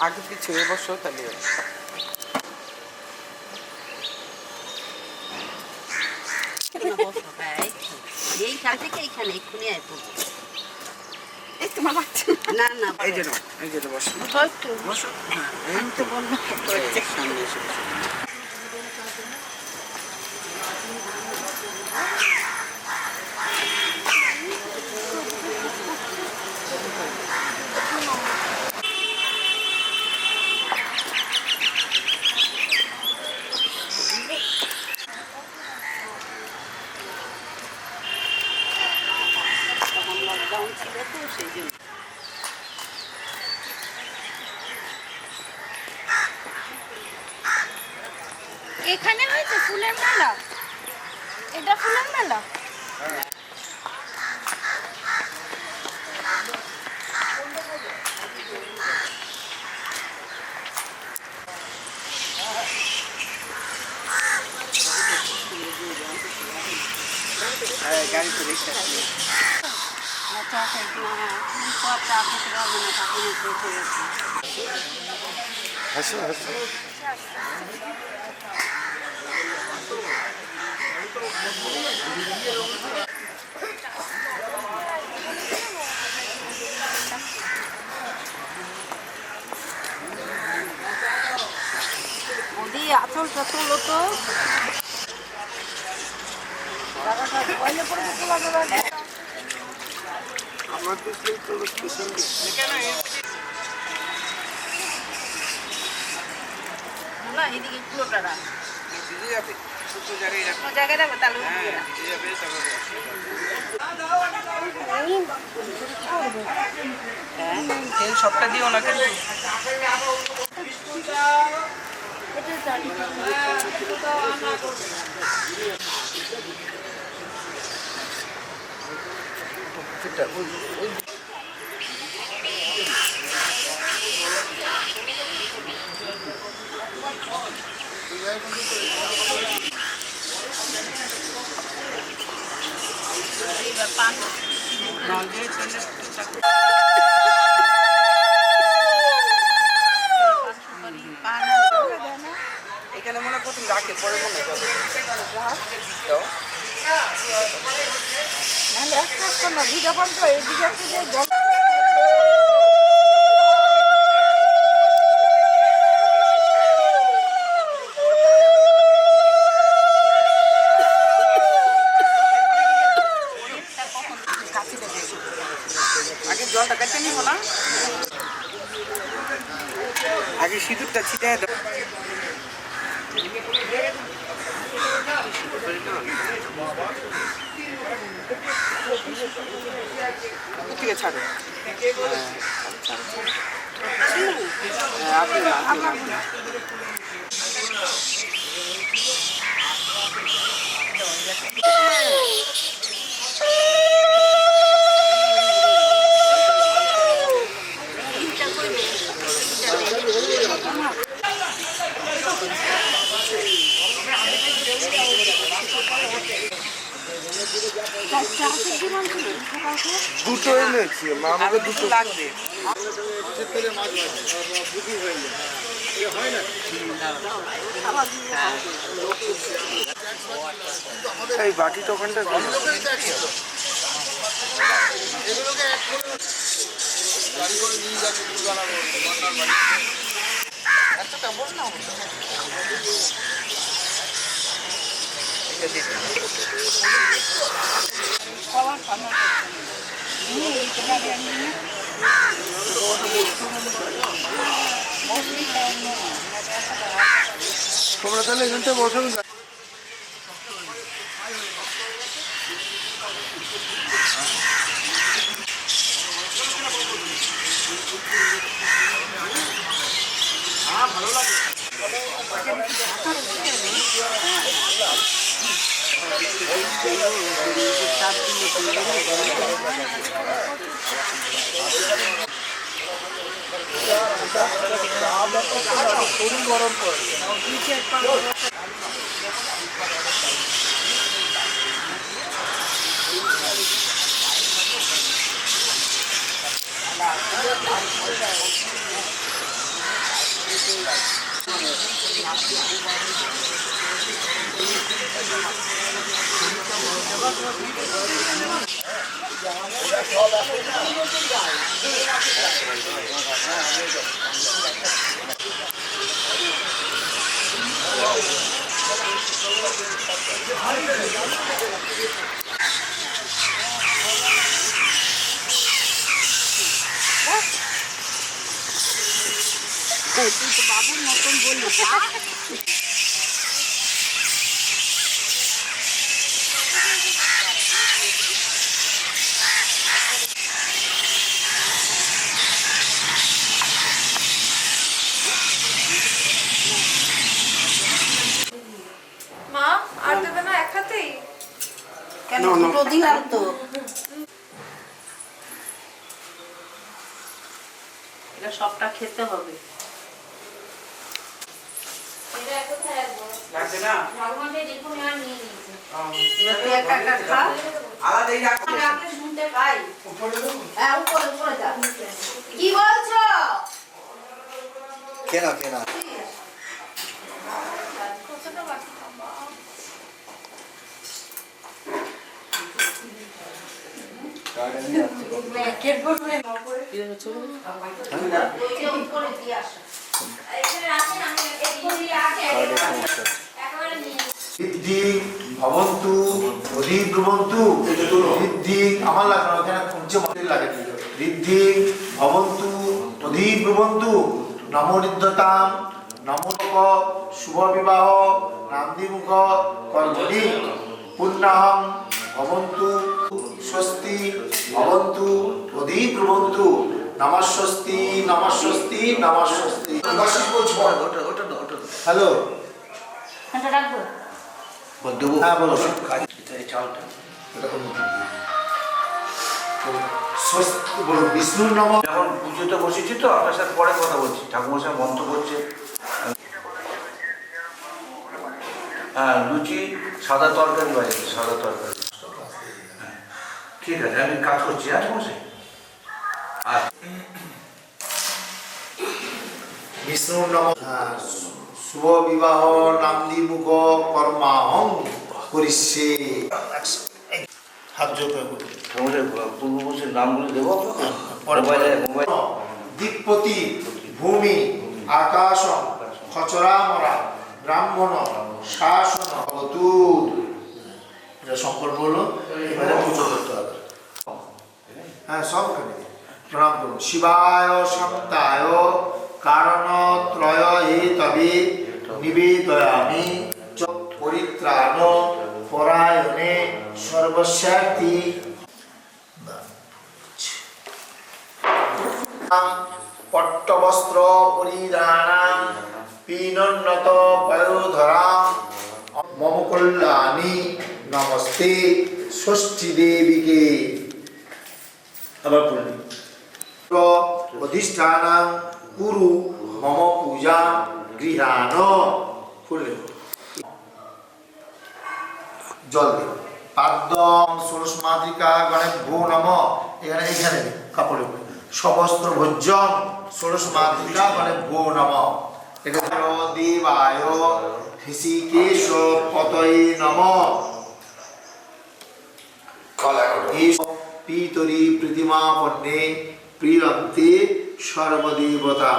আগে কিছু এবছর তাহলে এইখান থেকে এইখানে এক্ষুনি আয় পড়বো। এই তোমার বাচ্চা না না এই জন্য বসো বসো। আমি তো বললাম সামনে এসে বসো। তখন লকডাউন ছিল তো সেই জন্য। এখানে হয়েছে ফুলের মেলা, এটা ফুলের মেলা। গাড়ি তো রিক্সা আচ্ছা আচ্ছা না পর চা খেতে পারবে না তখন দেখে গেছে। হাসো হাসো। ওদি আঁচলটা তোলো তো। আমার তো স্পেশাল না এদিকে পুরোটা রাখ, দিদি যাবে ছোট জায়গায় রাখো। কোনো জায়গায় রাখবে তাহলে হ্যাঁ দিদি যাবে তারপরে তেল সবটা দিও না কেন? এবার পান এখানে মনে প্রথম রাখে পরে মনে করো দাও। নাহলে এক কাজ কর না, দুইটা পান তো এদিকে একটু দিয়ে জল আগে জলটা কাটতে নিব না, আগে সিঁদুরটা ছিটাই দাও। থেকে ছাড়ো আপনি দুটো এনেছি আমাকে দুটো লাগবে। এই বাটিটা ওখানটা তোমরা তাহলে এখানটা বসো। ভালো লাগে তুই তো বাবুর মতন বললি না? মা আর দেবে না এক হাতেই? কেন দুটো দিলাম তো। এটা সবটা খেতে হবে। লাগছে না এবার তুই একা একা খা। আলাদাই রাখো আমি শুনতে পাই। হ্যাঁ, উপরে উপরে যা। কি বলছো? কেনা কেনা উপরে দিয়ে আসো। সিদ্ধি ভবন্তু অধিব্রবন্তু সিদ্ধি আমার লাগানো এখানে পঞ্চ মন্দির লাগে সিদ্ধি ভবন্তু অধিব্রবন্তু নমোরিদ্ধতাম নমোক শুভ বিবাহ নান্দিমুখ কর্মণি পুণ্যহম ভবন্তু স্বস্তি ভবন্তু অধিব্রবন্তু নমস্বস্তি নমস্বস্তি নমস্বস্তি হ্যালো এটা রাখবো। হ্যাঁ বলো বলো বিষ্ণুর নম এখন পুজোতে বসেছি তো আপনার সাথে পরে কথা বলছি ঠাকুমার সাথে মন্ত্র করছে হ্যাঁ লুচি সাদা তরকারি বাজেছে সাদা তরকারি হ্যাঁ, ঠিক আছে আমি কাজ করছি আর বসে আচ্ছা বিষ্ণুর নম শুভ বিবাহ নান্দিমুখ কর্মাহং করিষ্যে হাত জোর করে বলুন। আমাদের পূর্বপুরুষের নামগুলো দেবো মোবাইলে মোবাইল দিকপতি ভূমি আকাশ খচরামরা ব্রাহ্মণ শাসন অতুল এটা সংকল্প হলো এবারে পুজো করতে হবে। হ্যাঁ সবখানে প্রণাম করুন। শিবায় শান্তায় কারণত্রয় তবে নিবেদয়ামি পরিত্রাণ পরায়ণে সর্বস্যার্থী পট্টবস্ত্র পরিধানাং পীনোন্নত পয়োধরাং মম কল্যাণী নমস্তে ষষ্ঠী দেবীকে আবার পড়লি অধিষ্ঠানাং কুরু মম পূজা গৃহাণ পড়লি জল দে পাদ্যম ষোড়শ মাতৃকা গণেশ ভো নম এখানে এইখানে কাপড়ে সবস্ত্র ভোজ্যম ষোড়শ মাতৃকা গণেশ ভো নম এখানে দেবায় হৃষিকেশ পতয়ে নম পিতরি প্রতিমা পণ্যে প্রিয়ন্তে সর্বদেবতা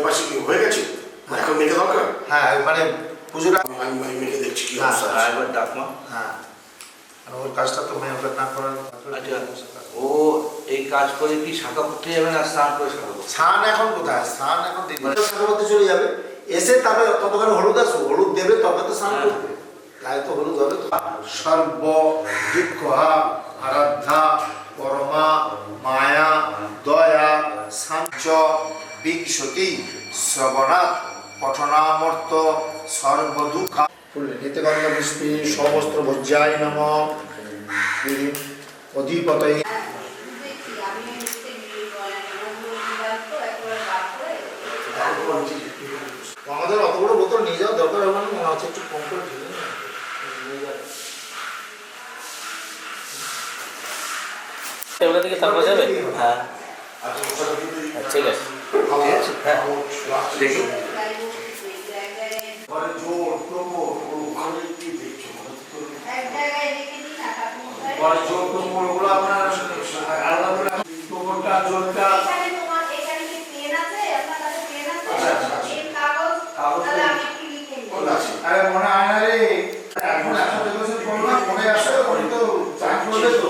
পাশে কি হয়ে গেছে এখন মেয়েকে দরকার হ্যাঁ মানে পুজোটা আমি মেয়েকে দেখছি কি হ্যাঁ, অবস্থা আর একবার ডাকমা হ্যাঁ আর ওর কাজটা তো মেয়ে ওটা না করার আচ্ছা ও এই কাজ করে কি শাখা করতে যাবে না স্নান করে শাখা করতে স্নান এখন কোথায় স্নান এখন শাখা করতে চলে যাবে এসে তবে ততক্ষণ হলুদ আসবো হলুদ দেবে তবে তো স্নান করবে গায়ে তো হলুদ হবে তো সর্ব দুঃখ আরাধ্যা পরমা মায়া দয়া সাঞ্চ বিংশতি শ্রবণাৎ পঠনামর্থ সর্বদুঃখ নিত্যগন্ধ পুষ্পী সমস্ত ভজ্জায় নম অধিপতয়ে। আমাদের অত বড় বোতল নিয়ে যাওয়ার দরকার হবে না, মনে হচ্ছে একটু কম করে ঢেলে নিয়ে যাবে। ওটা থেকে তারপর যাবে? হ্যাঁ ঠিক আছে। হ্যাঁ দেখি আরে মনে হয় না রে, এখন একসাথে বসে করবো না, মনে আসে ওই তো চান করলে তো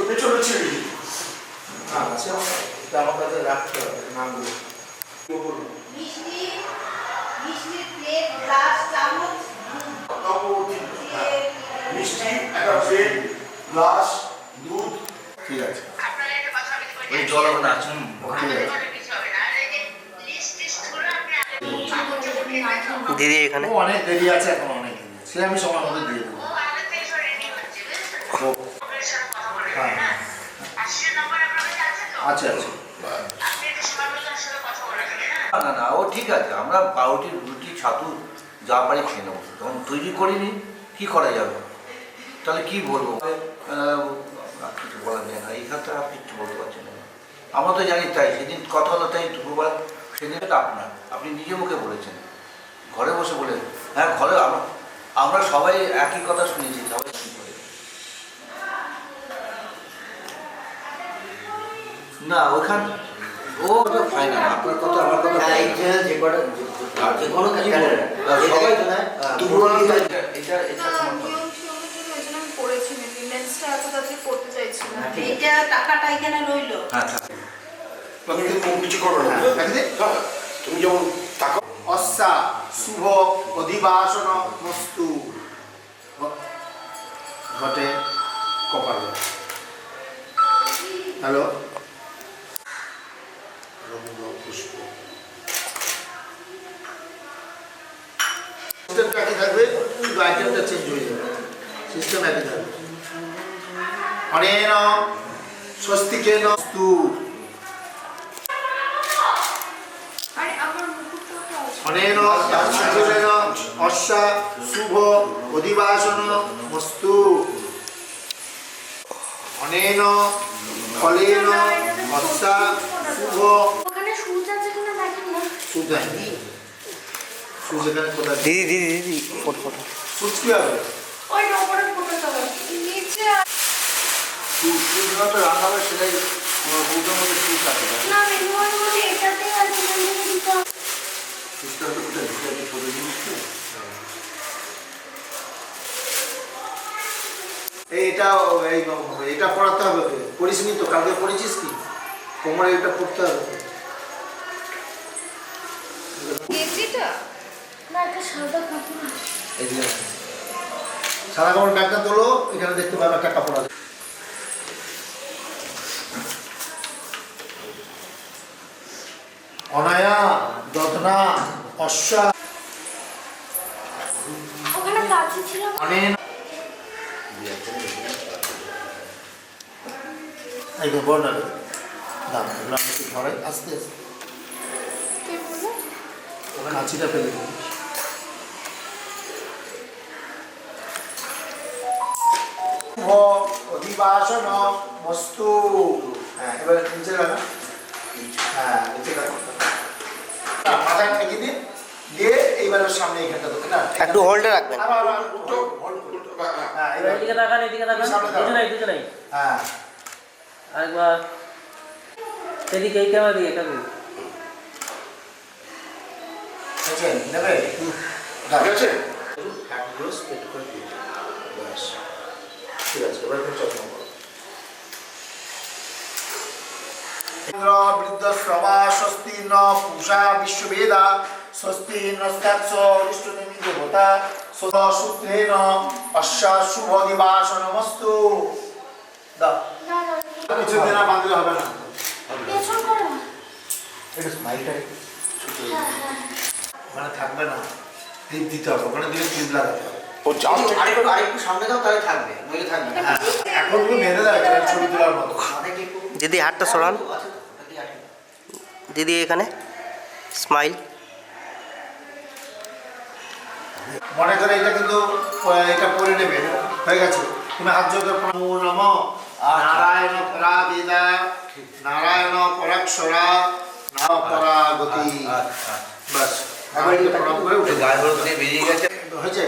পেছনে ছিঁড়ে দিই। আচ্ছা আমার কাছে রাখতে হবে নামগুলো। মিষ্টি একটা প্লেট গ্লাস দুধ। ঠিক আছে ওই জল ওখানে আছে। দিদি এখানে ও অনেক দেরি আছে, এখন অনেক দেরি আছে, সে আমি সময় মতো দিয়ে দেবো। হ্যাঁ আচ্ছা আচ্ছা না না না, ও ঠিক আছে, আমরা পাউরুটি রুটি ছাতু যা পারি খেয়ে নেবো। তখন তৈরি করিনি, কি করা যাবে? তাহলে কি বলবো? কিছু বলা যায় না, এইখানটা আর কিছু বলতে পারছি না। আমরা তো জানি তাই, সেদিন কথা হলো তাই দুপুরবেলা, সেদিন আপনার আপনি নিজে মুখে বলেছেন, ঘরে বসে বলে। হ্যাঁ ঘরে আমরা সবাই একই কথা শুনেছি, সবাই কি করে না ওখান ও তো ফাইনাল, আপনার কথা আমার কথা সবাই তো না দুপুরবেলা এটা এটা এইটা টাকাটা এখানে রইলো। হ্যাঁ তুমি কিন্তু কিছু করবে না। হ্যাঁ, তুমি যেমন টাকা অস্যা শুভ অধিবাসন মস্তু ঘটে কপালে। হ্যালো পুষ্প সিস্টেমটা একই থাকবে, শুধু আইটেমটা চেঞ্জ হয়ে যাবে, সিস্টেম একই থাকবে। অনেন স্বস্তিকেন স্তু অনেন সূর্যেন অস্যা শুভ অধিবাসন মস্তু অনেন ফলেন অস্যা শুভ। ওখানে সূর্য আছে কিনা দেখেন না। সূর্য সূর্য এখানে কোথায়? দিদি দিদি দিদি ফটো ফটো সূর্য কি হবে? ওই ওপরে ফটো হবে নিচে। সূর্য তো রান্না হবে, সেটাই বৌদ্ধর মধ্যে সূর্য থাকে না। না মেনুয়ার মধ্যে এটাতে আছে মানে দিতে। সূর্যটা তো কোথায় ঢুকে আছে, ছোট জিনিস তো। এইটা এটা পড়াতে হবে তোকে, পড়িস নি তো? কালকে পড়েছিস কি? কোমরে এটা পড়তে হবে। কেজিটা না একটা সাদা কাপড়। এই যে সাদা কাপড় ব্যাগটা তোলো, এখানে দেখতে পাবে একটা কাপড় আছে। অনায়া দদনা অশ্বা ওখানে কাছে ছিল। অনেন এই যে বড় না দাম এগুলো আমি একটু ধরে আস্তে আস্তে কে বললো? কাঁচিটা ফেলে দিই। অধিবাসন বস্তু। হ্যাঁ এবারে নিচে রাখা। হ্যাঁ নিচে রাখা, মাথায় ঠেকে দিন, দিয়ে এইবারে সামনে এখানটা তোকে না একটু হোল্ডে রাখবেন। হ্যাঁ এবার এদিকে তাকান, এদিকে তাকান, দুজনেই দুজনেই। হ্যাঁ আরেকবার এদিকে, এই ক্যামেরা দিকে কাকু। আচ্ছা নেবে ঠিক আছে। হাতগুলো স্ট্রেট করে দিয়ে দিন। ব্যাস ঠিক আছে, এবার একটু যত্ন করো। ইন্দ্র বৃদ্ধ শ্রবা স্বস্তি ন পূষা বিশ্ববেদা স্বস্তি নস্তাৎস অরিষ্টনেমি দেবতা সদা সূত্রেণ অশ্বা শুভ দিবাসনমস্তু। দাও না না কিছু দিন আর বাঁধলে হবে না। পেছন করো না। একটু স্মাইলটা মানে থাকবে না, ক্লিপ দিতে হবে, ওখানে দিলে ক্লিপ লাগাতে হবে। ও যা আরেকটু সামনে দাও, তাহলে থাকবে, নইলে থাকবে না। হ্যাঁ, এখন তুমি বেঁধে দাও এখানে ছবি তোলার মতো। দিদি হাতটা সরান, দিদি এখানে স্মাইল। মনে করে এটা কিন্তু এটা পরে নেবে, হয়ে গেছে। তুমি হাত জোর করে নমো নমঃ নারায়ণ পরাবিদা নারায়ণ পরাক্ষরা নাম পরাগতি। বাস আবার এটা প্রণাম করে উঠে গায়ে হলুদ দিয়ে বেরিয়ে গেছে। হয়েছে।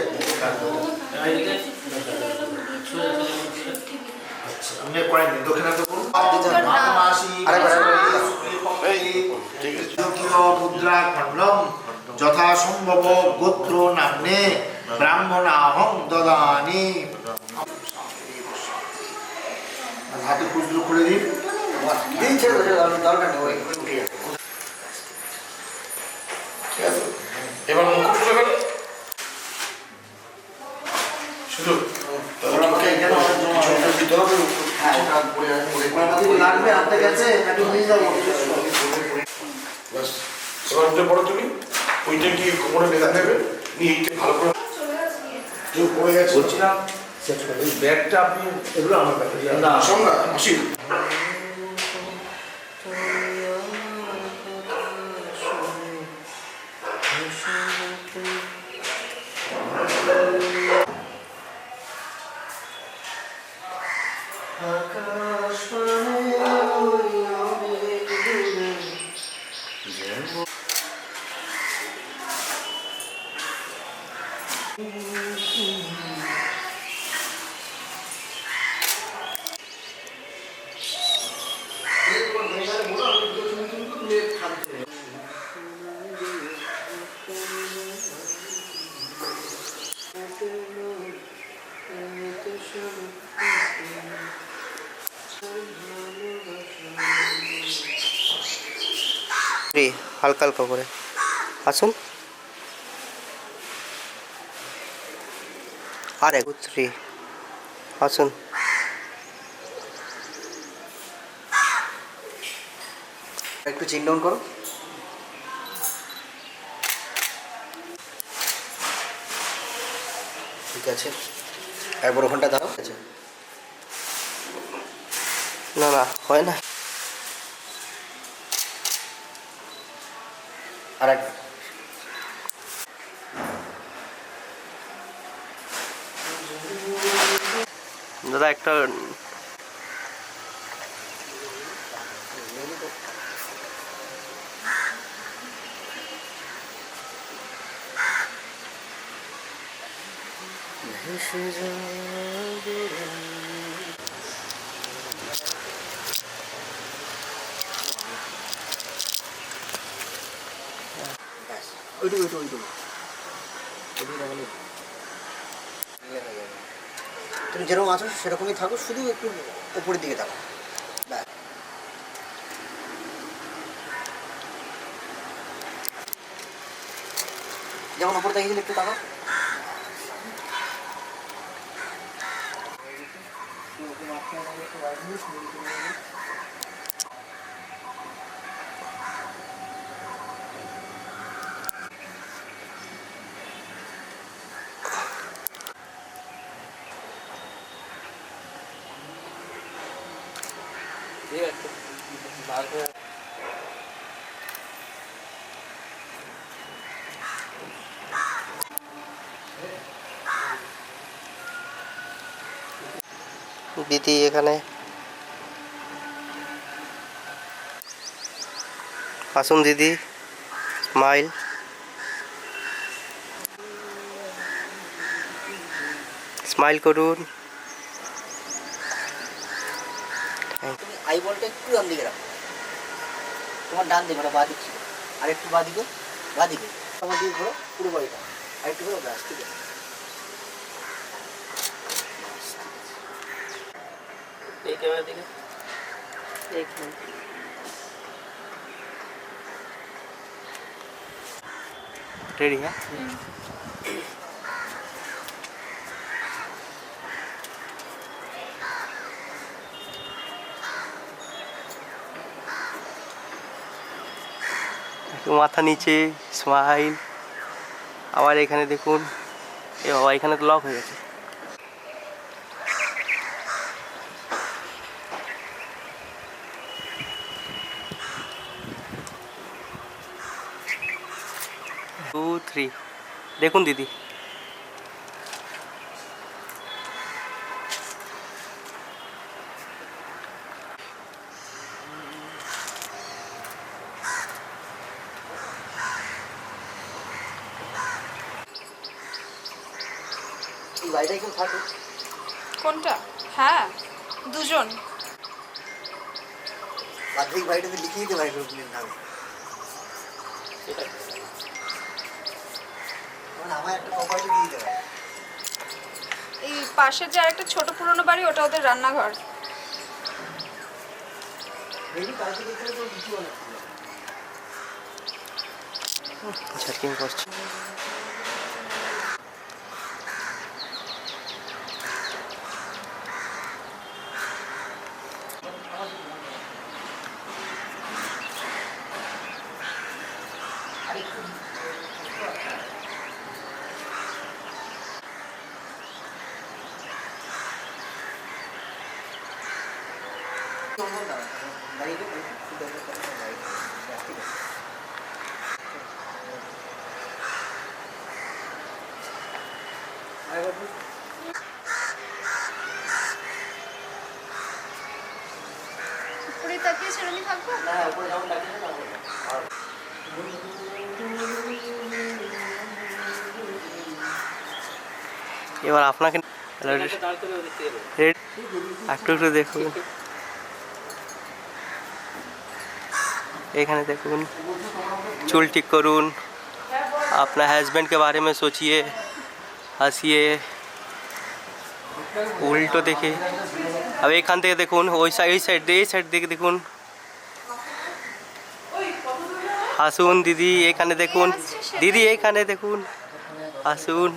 আচ্ছা, আমি পরে নিই দক্ষিণাতে করুন। মাসি মুদ্রা খণ্ডম যথা সম্ভব গোত্র নাম্নে ব্রাহ্মণাহং দদানি। হাতে কুচলো করে দিন। দিন ছেড়ে দরকার নেই, ওই উঠে যাবে। ঠিক আছে, এবার মুখ খুলে ফেল শুধু। তাহলে আমাকে এখানে ছবিটা দিতে হবে। হ্যাঁ, ওটা পরে লাগবে হাতে গেছে একটু নিয়ে যাবো। ব্যাস, এবার উঠে পড়ো তুমি। ওইটা কি কোমরে বেঁধা নেবে, নিয়ে এইটা ভালো করে কেউ পড়ে গেছে। বলছিলাম এই ব্যাগটা আপনি এগুলো আমার কাছে না শোন না হাসি, হালকা হালকা করে আসুন। আর এক 3 আসুন। একটু চিন ডাউন করো। ঠিক আছে, একবার ওখানটা দাও। আচ্ছা, না না হয় না। আর এক দাদা একটা ওইটুকু তুমি যেরকম আছো সেরকমই থাকো, শুধু একটু উপরের দিকে থাকো। ব্যাস, যেমন উপর দেখিয়েছিল একটু থাকো। দিদি এখানে আসুন। দিদি স্মাইল। স্মাইল করুন। তুমি আই বলটা একটু ডান দিকে রাখো, তোমার ডান দিকে, বাঁ দিকে, আর একটু বাঁ দিকে, তোমার দিকে ঘোরো পুরো বাড়িটা, আর একটু ঘোরো। ব্যাস, ঠিক আছে। এই ক্যামেরা দিকে রেডি। হ্যাঁ, মাথা নিচে স্মাইল। আবার এখানে দেখুন, এ বাবা এখানে তো লক হয়ে গেছে। টু থ্রি, দেখুন দিদি। কোনটা? হ্যাঁ, দুজন। বার্ধক্য বাড়িটাতে লিখে দিতে পারি গ্রুপের নামে। আমার একটা প্রপার্টি দিয়ে দিতে পারে। এই পাশের যে আরেকটা ছোট পুরনো বাড়ি, ওটা ওদের রান্নাঘর। ঝাঁকিং করছে। উপরে তাকিয়ে সেরকমই থাকবো। এবার আপনাকে একটু একটু দেখুন, এখানে দেখুন, चूल ठीक करूँ, अपना हस्बैंड के बारे में सोचिए, हंसिए, उल्टो देखे। अब एखान থেকে দেখুন, ওই সাইড দিকে দেখুন, হাসুন দিদি। এখানে দেখুন দিদি, এখানে দেখুন, হাসুন।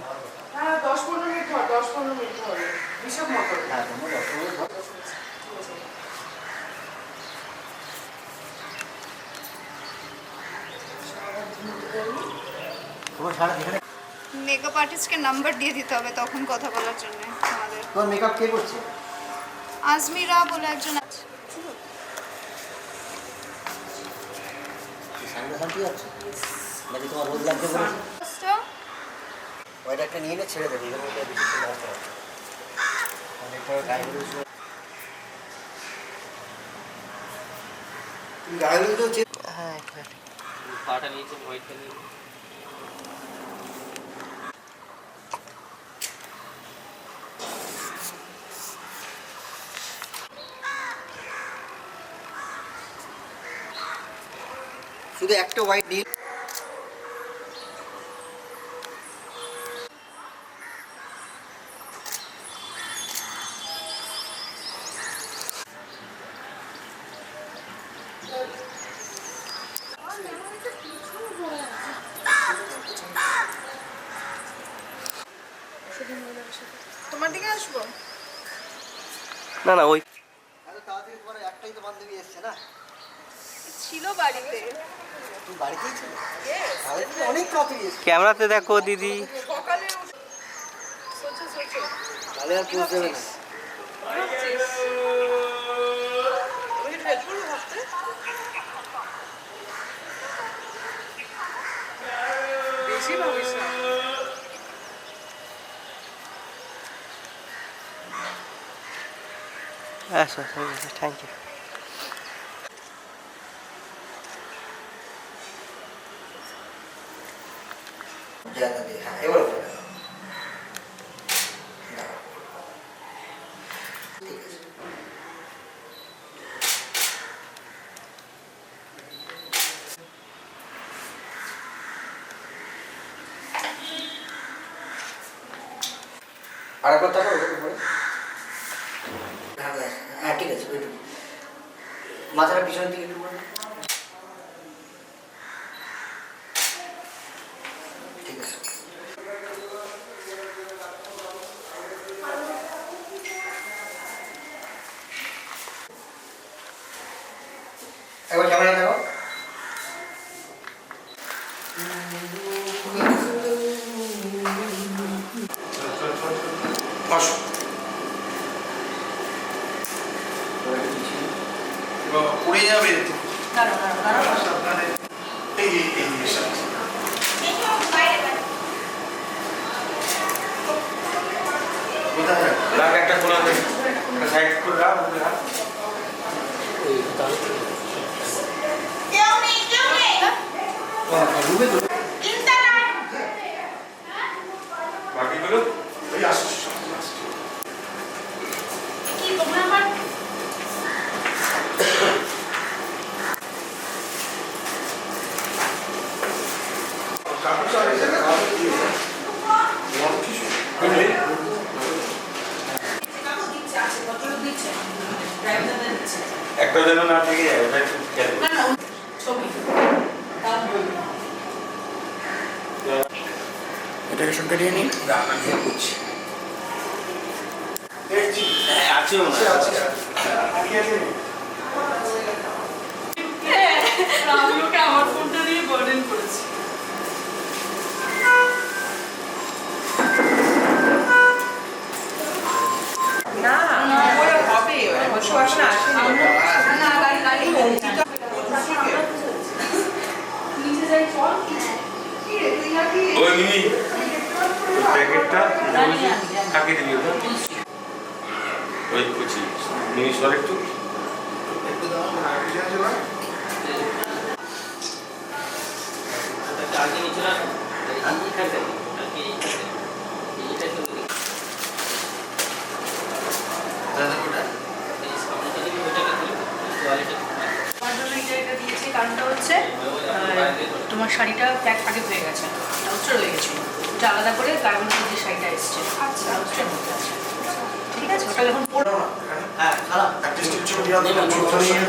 মেকআপ আর্টিস্টকে নাম্বার দিয়ে দিতে হবে তখন কথা বলার জন্য আমাদের। তোমার মেকআপ কে করছে? আজমিরা বলে একজন আছে। সামনাসামনি আছে নাকি তোমার রোদ লাগতে বলেছে? ওইটা একটা নিয়ে ছেড়ে দেবে, এর মধ্যে বেশি কিছু লাগতে হবে। অনেকটা গায়ে হলুদ, তুমি গায়ে হলুদ হ্যাঁ, পাটা নিচে হোয়াইটটা নিয়ে শুধু একটা হোয়াইট নীল। তোমার দিকে আসবো? না না, ওই তাড়াতাড়ি তোমার একটাই তো বান্ধবী এসছে না? ছিল বাড়িতে। তুমি বাড়িতেই ছিল? তাহলে তুমি অনেক তাড়াতাড়ি এসছো। ক্যামেরাতে দেখো দিদি। সকালে তাহলে আর পোজ দেবে না। বেশি ভাবিস না। আচ্ছা, থ্যাংক ইউ। হ্যাঁ, এবার আরেকবার টাকা হ্যাঁ ঠিক আছে, ওইটুকু মাথাটা পিছনের দিকে একটু করে। ঠিক আছে, একবার ক্যামেরা দেখো। আসো উড়ে যাবে এই জিনিসটা রাখ একটা খোলা দে একটা সাইড করে রাখ বাকিগুলো এই আসো একটা যেন না থেকে যায় ওটা একটু খেয়াল করো। এটাকে সব কেটে নিন রান্না নিয়ে করছি হ্যাঁ আছে মনে হয় রামলোকে আমার ফোনটা দিয়ে বার্ডেন করেছি। না ওরা হবে বসে আসে না না গাড়ি গাড়ি নিচে যাই চল ওই মিনি প্যাকেটটা কাকে দিবি ওটা ওই কুচি মিনি সর একটু কারণটা হচ্ছে তোমার শাড়িটা প্যাক আগে হয়ে গেছে, ব্লাউজটা রয়ে গেছিলো, ওটা আলাদা করে কার্বন যে শাড়িটা এসছে ব্লাউজটার মধ্যে আছে। ঠিক আছে, ওটা যখন পরে হ্যাঁ খারাপ একটা স্টিল ছবি দিয়ে দাও ছবি নিয়ে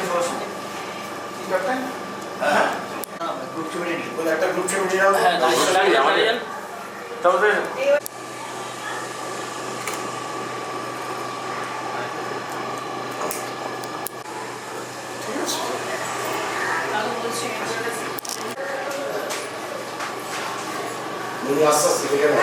গ্রুপ ছবি নিয়ে বলে একটা গ্রুপ ছবি নিয়ে দাও তবে তুমি আস্তে আস্তে দেখে নাও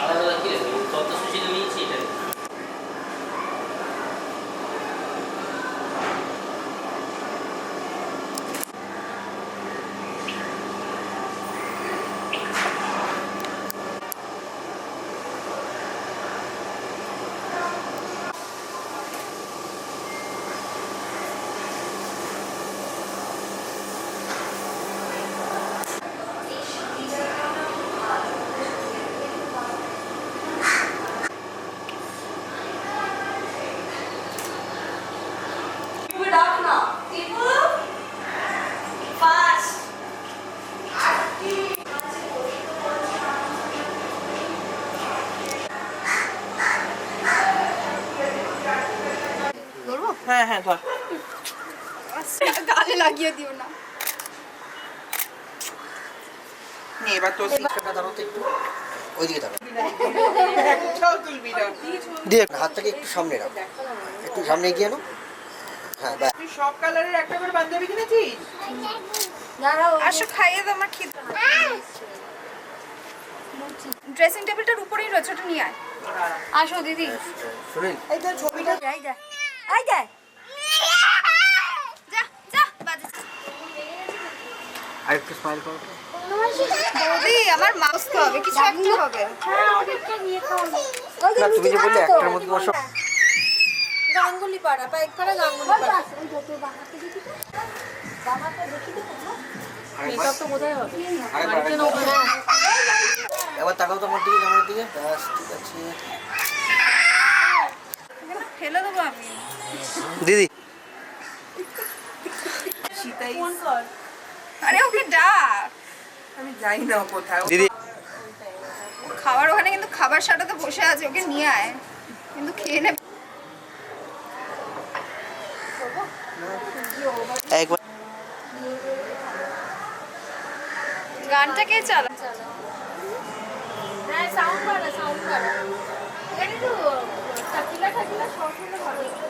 আলাদা কি রেখে তথ্যসূচি নিয়েছি এটা হ্যাঁ হ্যাঁ ধর গালে লাগিয়ে দিও না। নে এবার তোর দাঁড়াও তো একটু ওইদিকে দাঁড়াও একটাও তুলবি না, দিয়ে হাতটাকে একটু সামনে রাখো, একটু সামনে এগিয়ে নাও। হ্যাঁ ব্যাস তুই সব কালারের একটা করে পাঞ্জাবি কিনেছিস? আসো খাইয়ে দাও, আমার খিদে। ড্রেসিং টেবিলটার উপরেই রয়েছে, ওটা নিয়ে আয়। আসো দিদি। শুনিন এই তো ছবিটা যাই যা আই যা যা যা বাজে। আরেকটু স্মাইল করো বৌদি আমার মাউস তো হবে, কিছু একটা হবে। না তুমি যে বললে একটার মধ্যে বসো গাঙ্গুলি পাড়া পাইক পাড়া গাঙ্গুলি পাড়া মেকআপ তো কোথায় হবে? এবার তাকাও তোমার দিকে আমার দিকে ব্যাস ঠিক আছে ফেলে দেবো আমি। দিদি সীতাই আরে ওকে ডাক। আমি যাই না কোথাও। দিদি খাবার ওখানে কিন্তু খাবার সাটাতে বসে আছে, ওকে নিয়ে আয় কিন্তু খেয়ে নে। একবার গানটা কে চালা? হ্যাঁ সাউন্ড বাড়া এখানে তো থাকিলা সব হলে ভালো হতো।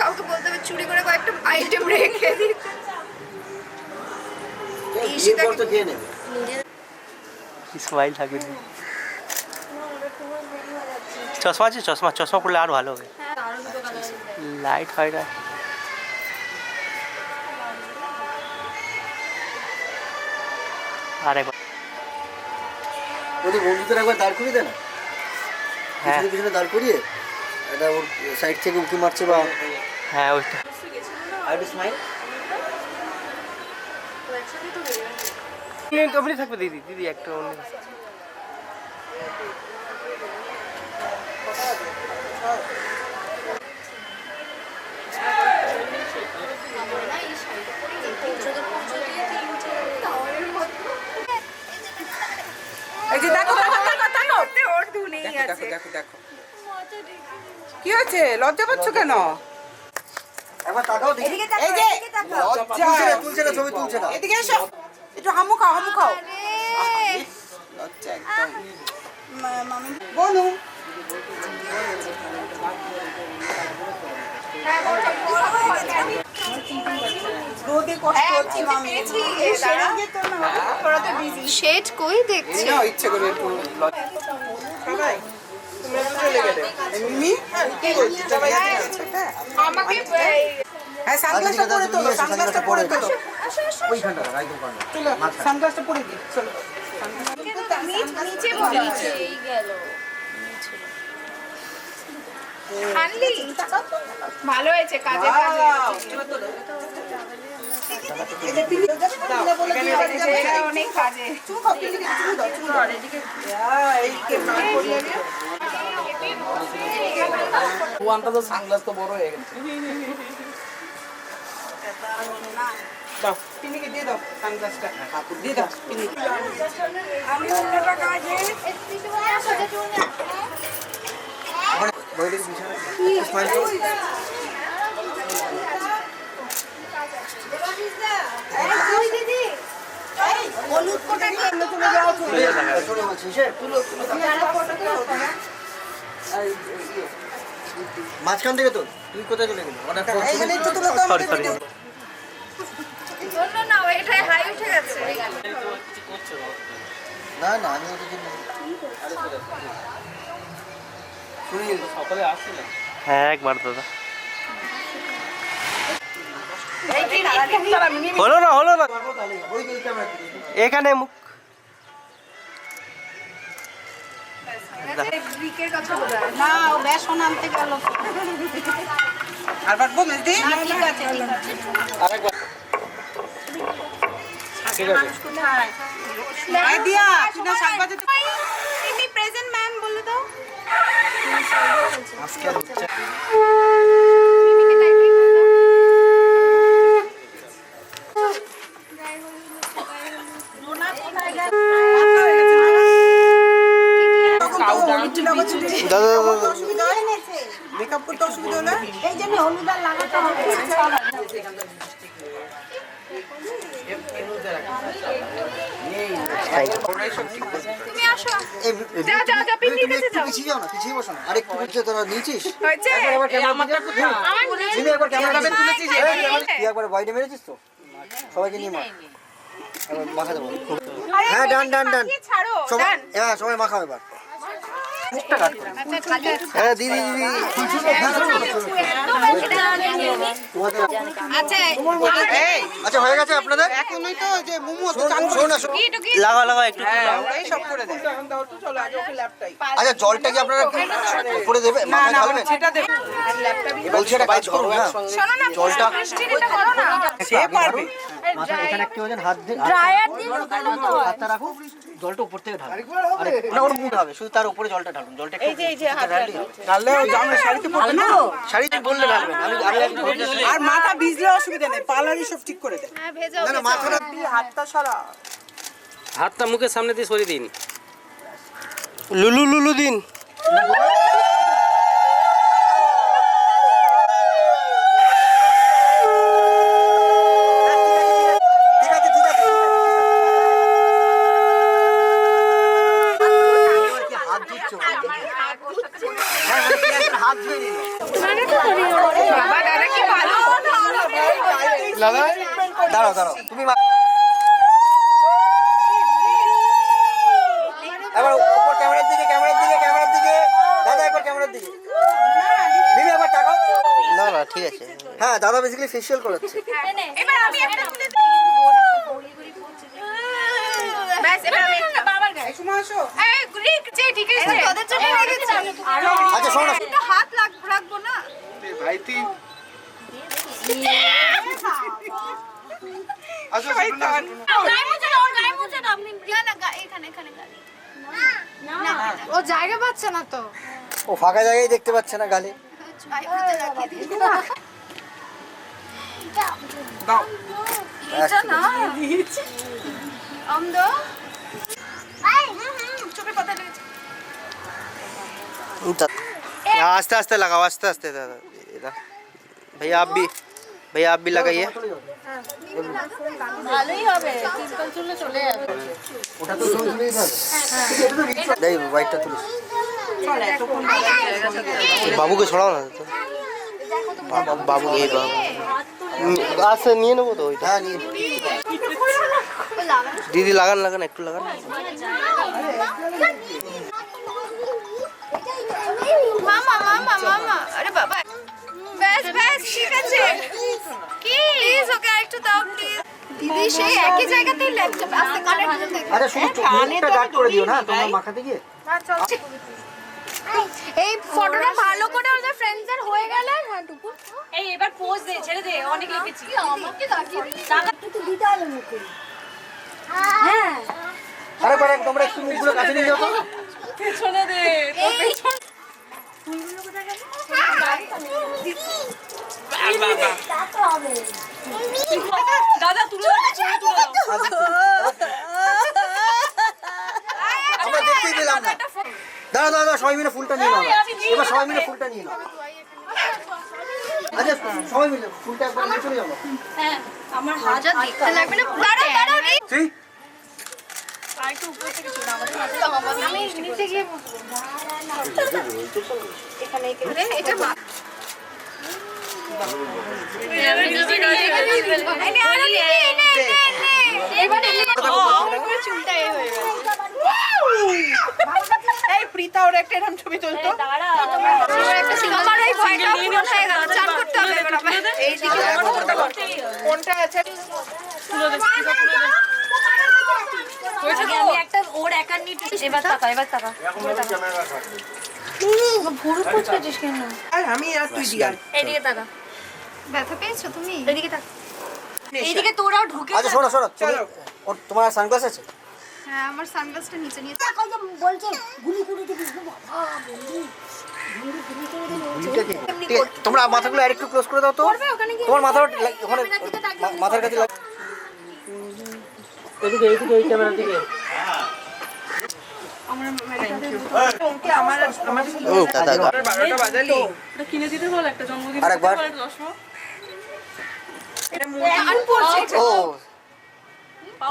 কাউকে বলতে হবে চুরি করে কয়েকটা আইটেম রেখে দিতে। বিয়ের পর তো খেয়ে নেবে। স্মাইল থাকবে। চশমা আছে? চশমা পড়লে আর ভালো হবে। লাইট ফাইট আর একবার ওদের বন্ধুদের একবার দাঁড় করিয়ে দেয় না, হ্যাঁ পিছনে দাঁড় করিয়ে এটা ওর সাইড থেকে উঁকি মারছে বা হ্যাঁ ওইটা। আর একটু স্মাইল। আপনি থাকবে দিদি একটা অন্য এই যে দেখো ওর ধুনেই আছে। দেখো কি হয়েছে? লজ্জা পাচ্ছ কেন? একবার তাকাও দেখি। এই যে তুলছে না, ছবি তুলছে না। এদিকে এসো, একটু হামু খাও আরে লজ্জা একদম। বনু রোদে কষ্ট হচ্ছে মামি। শেড কই দেখছি? না ইচ্ছে করে একটু সবাই তুমি একটু চলে গেলে মিমি কি করছিস? সবাই আছে হ্যাঁ আমাকে হ্যাঁ সানগ্লাসটা পরে তোলো, সানগ্লাসটা পরে তোলো, ওইখানটা রাইট ওখানে। চলো সানগ্লাসটা পরে দি চলো। নিচে বল। নিচেই গেল। আনলি? ভালো হয়েছে কাজে কাজে। এটা অনেক কাজে। দাও পিনিকে দিয়ে দাও সানগ্লাসটা দিয়ে দাও পিনিকে। আমি অন্যটা কাজে ওখানে বইটাকে পিছনে স্মাইল করো। চলে বলছিস মাঝখান থেকে তো তুই কোথায় চলে গেলি? অনেক এইখানে একটু তুলো তো আমাদের সরি ভিডিও। না এটাই হাই উঠে গেছে। না না আমি ওদের জন্য হ্যাঁ একবার দাদা হলো না ওই ক্যামেরা এখানে মুখ ব্রিকের কথা বলে। না ও বেসন আনতে গেল। আর বাটবো মেজদি? ঠিক আছে আই দিয়া তুই না শাক বাজাতে ইনি প্রেজেন্ট ম্যাম বলে দাও। আজকে আর হচ্ছে মিমিকে টাইপিং করে দাও। মেকআপ করতে অসুবিধা হলে এই জন্য হলুদ আর লাগাতে হবে। তুমি আসো। যাও পিন্ডির কাছে যাও। পিছিয়ে যাও না, পিছিয়ে বসো না। আরে একটু পিছিয়ে তোরা নিয়েছিস? হয়েছে? একবার ক্যামেরা আমার জিমি একবার ক্যামেরা তুলেছি যে তুই একবার বাইরে মেরেছিস তো? সবাইকে নিয়ে মার। এবার মাখা দেবো। হ্যাঁ ডান ছাড়ো। সবাই হ্যাঁ সবাই মাখাও এবার। মুখটা কাট করো। আচ্ছা ঠিক আছে। হ্যাঁ দিদি তোমাদের আচ্ছা আচ্ছা হয়ে গেছে আপনাদের? এখনই তো যে মোমো তো চান শোন না শোন। লাগাও একটু এই সব করে দেয়। এখন দাও তো চলো আগে ওকে ল্যাপটাই। আচ্ছা জলটা কি আপনারা উপরে দেবে না মাথায় না ঢালবেন? সেটা দেব। ল্যাপটপ বলছি একটা কাজ করো না শোনো না জলটা বৃষ্টির এটা করো না। সে পারবে। মাথা এখানে একটু ওজন হাত দিয়ে ড্রায়ার দিয়ে ঢোকানো তো। হাতটা রাখো জলটা উপর থেকে ঢালো আরে না ওর মুখ হবে শুধু তার উপরে জলটা ঢালুন জলটা এই যে হাত ঢাললে ওই জামা শাড়িতে পড়বে না। শাড়িতে বললে ঢালবেন আমি একটু আর মাথা ভিজলে অসুবিধা নেই, পার্লারই সব ঠিক করে দেয়। হ্যাঁ ভেজাও। না না মাথাটা হাতটা সরা। হাতটা মুখের সামনে দিয়ে সরিয়ে দিন। লুলু দিন ঠিক আছে হাত ধুয়ে নিল। বাবা দাদা কি ভালো। দাঁড়াও দাঁড়াও তুমি এবার উপর ক্যামেরার দিকে দাদা একবার ক্যামেরার দিকে মিমি একবার তাকাও। না না ঠিক আছে। হ্যাঁ দাদা বেসিক্যালি ফেশিয়াল করাচ্ছে। এবার আমি একটা তুলে দিই। ব্যাস এবার আমি বাবার গায়ে সুমা আসো। এই রিক যে ঠিক আছে তোদের জন্য রেখেছি। আচ্ছা শোনো একটা হাত রাখবো না। ভাই তুই আসো শয়তান। গায়ে মুছে দাও গায়ে মুছে দাও আপনি না না এখানে গালি না ও জায়গা পাচ্ছে না তো ও ফাঁকা জায়গায় দেখতে পাচ্ছে না গালে। গায়ে মুছে রাখিয়ে দিই দাও। এটা না আমদ চোখে পাতা লেগেছে आस्ते आस्ते लगाओ आस्ते आस्ते दादा भैया आप भी लगाइए। ভালোই হবে সিম্পল চুলে চলে যাবে ওটা তো তুলেই যাবে। দেই হোয়াইটটা তুলে बाबू को छोड़ाओ ना तो बाबू ये बाबू आज से नहीं ना वो तो हाँ नहीं दीदी लगान एक लगान মামা আরে বাবা ব্যাস ঠিক আছে কি প্লিজ ওকে একটু দাও প্লিজ দিদি সেই একই জায়গাতেই ল্যাপটপ আস্তে কানেক্ট করতে আরে শুধু মুখটা গার্ড করে দিও না তোমরা মাখাতে গিয়ে। এই ফটোটা ভালো করে ওদের ফ্রেন্ডসের হয়ে গেলে হ্যাঁ টুকু এই এবার পোজ দে ছেড়ে দে অনেক লিখেছি আমাকে তাকিয়ে দিই আরে পরে তোমরা একটু মুখগুলো কাছে নিয়ে যাও তো। পেছনে দে দাদা তুলে আমরা দেখতেই পেলাম না। দাঁড়া সবাই মিলে ফুলটা নিয়ে নাও। এবার সবাই মিলে ফুলটা নিয়ে নাও। আচ্ছা সবাই মিলে ফুলটা একবার নিয়ে চলে যাবো। হ্যাঁ আমার হাত যা দেখতে লাগবে না দাঁড়াও তুই আর একটু উপর থেকে চলে আমাদের আমি নিচে গিয়ে বসবো এখানে এটা মা এই প্রীতা ওর একটা এরকম ছবি তুলতো। কোনটা আছে? আমি একটা ওর একার নিয়ে এবার তাকা ভুরু কুচকেছিস কেন আর আমি আর তুই দিয়াল। এদিকে তাকা ব্যথা পেয়েছো তুমি এদিকে তাকা এইদিকে তোরাও ঢুকে আচ্ছা শোনো চলো। ওর তোমার সানগ্লাস আছে? হ্যাঁ আমার সানগ্লাসটা নিচে নিয়ে ঠিক আছে তোমরা মাথাগুলো আরেকটু ক্লোজ করে দাও তো। তোমার মাথার ওখানে মাথার কাছে লাগ। এদিকে এই ক্যামেরা দিকে ওকে আমার ও দাদা 12টা বাজালি। ওটা কিনে দিতে বল একটা জন্মদিন আরেকবার এটা মুড়ি। ও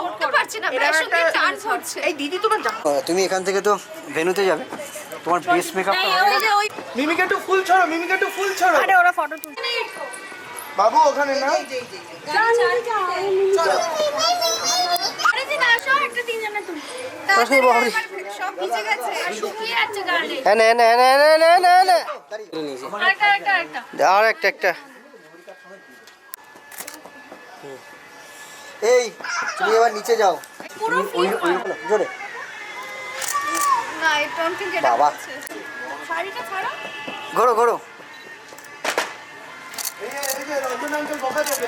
উঠতে পারছি না বেশ টান পড়ছে এই দিদি তোমার জামা। তুমি এখান থেকে তো ভেন্যুতে যাবে। তোমার বেস মেকআপটা হয়ে গেছে। মিমিকে একটু ফুল ছড়ো। আরে ওরা ফটো তুলছে বাবু ওখানে না আরে যে আসো একটা তিনজনে তুল সব ভিজে গেছে আর শুকিয়ে যাচ্ছে গালে আর একটা এই তুমি এবার নিচে যাও। ওই জোরে না এই টনকিন যেটা বাবা। করছে শাড়িটা ছাড়ো ঘোরো এই যে রঞ্জন আঙ্কেল বকা দেবে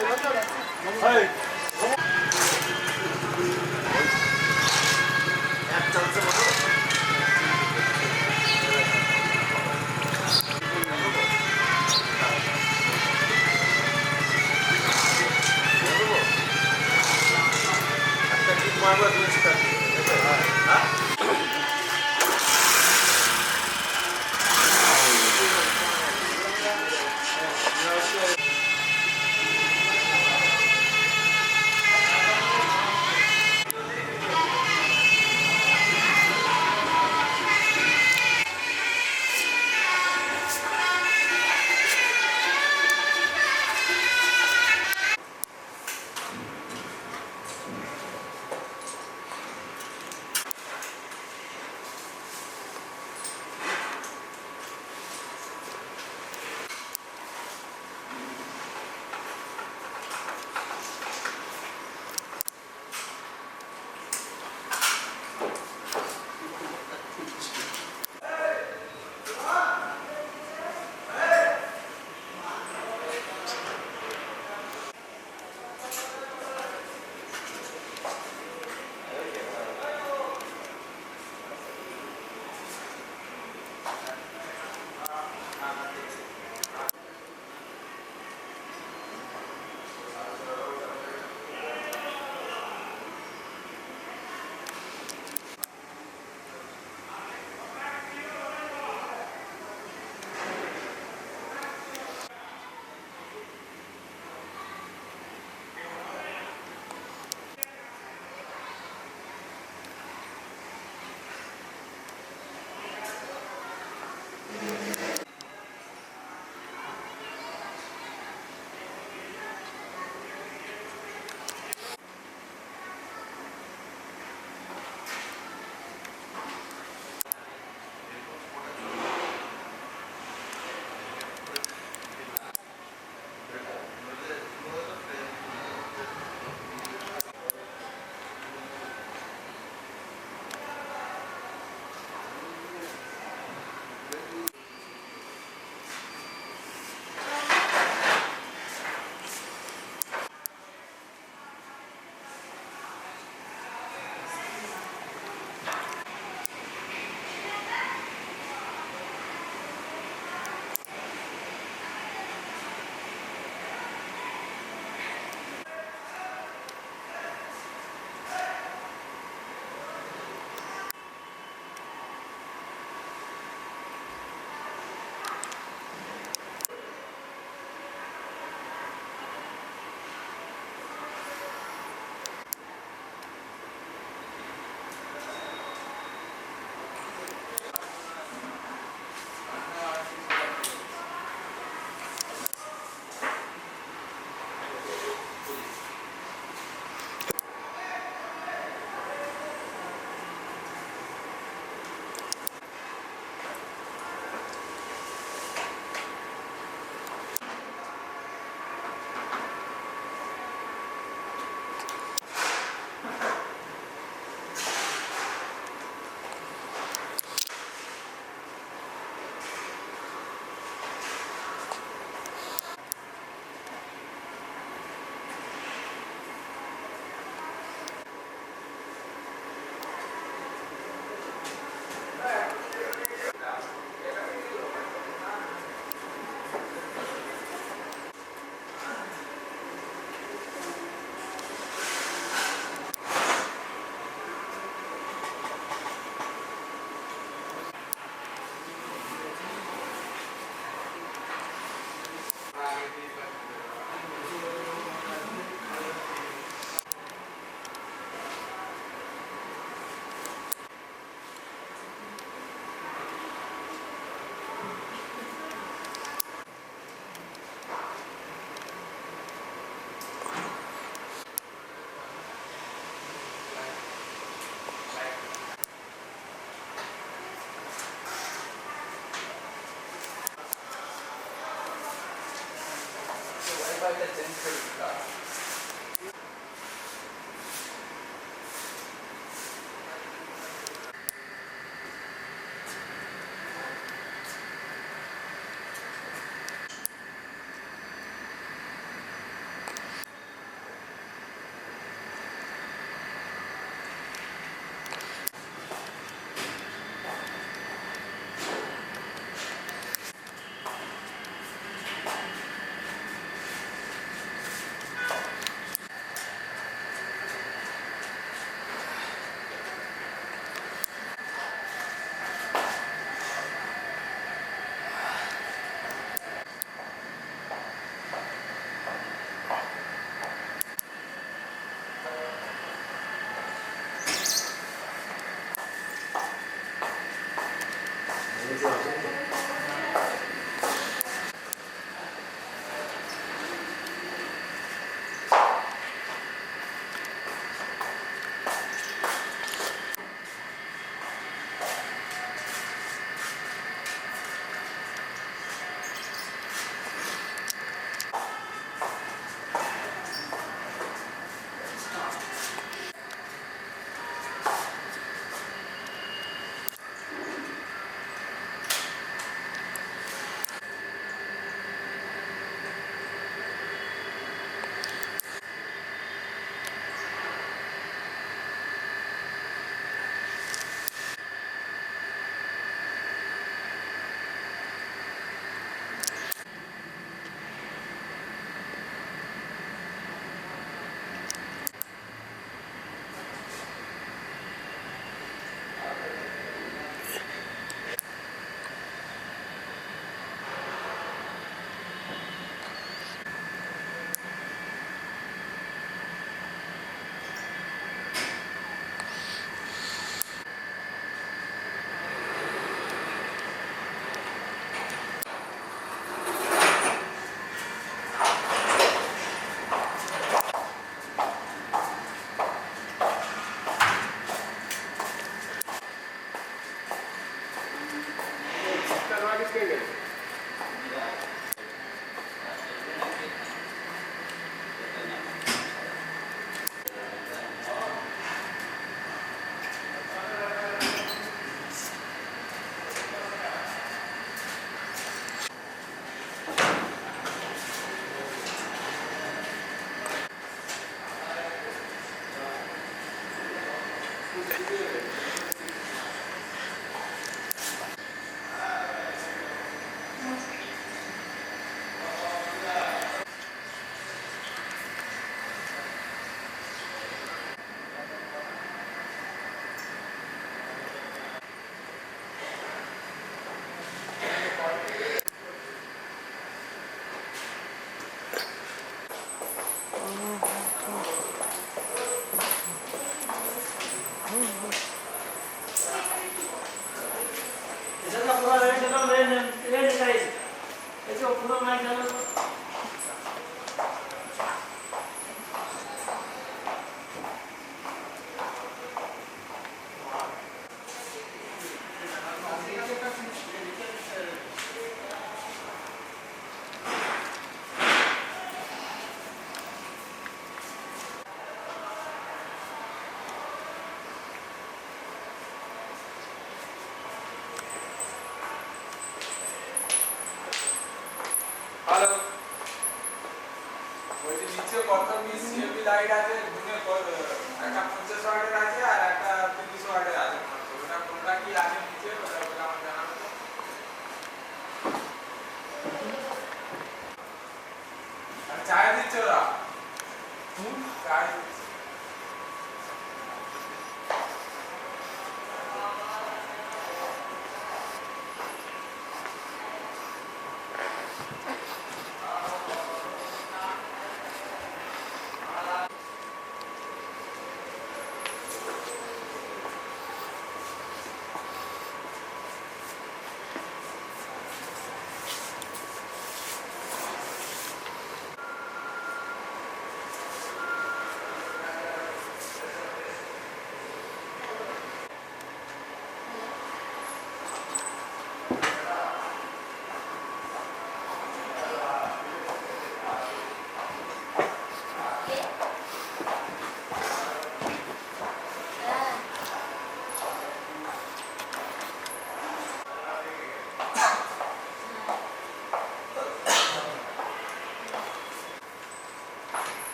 ওয়াইফাইটা চেঞ্জ করে দিতে হবে। হ্যালো, ওই যে নিচে কত পিস সিএপি লাইট আছে, দুটো একটা 50 ওয়াটের আছে আর একটা 30 ওয়াটের আছে। ওটা কোনটা কি আছে নিচে ওটা আমার জানাবে তো। আর চায় দিচ্ছে ওরা, চায় দিচ্ছে।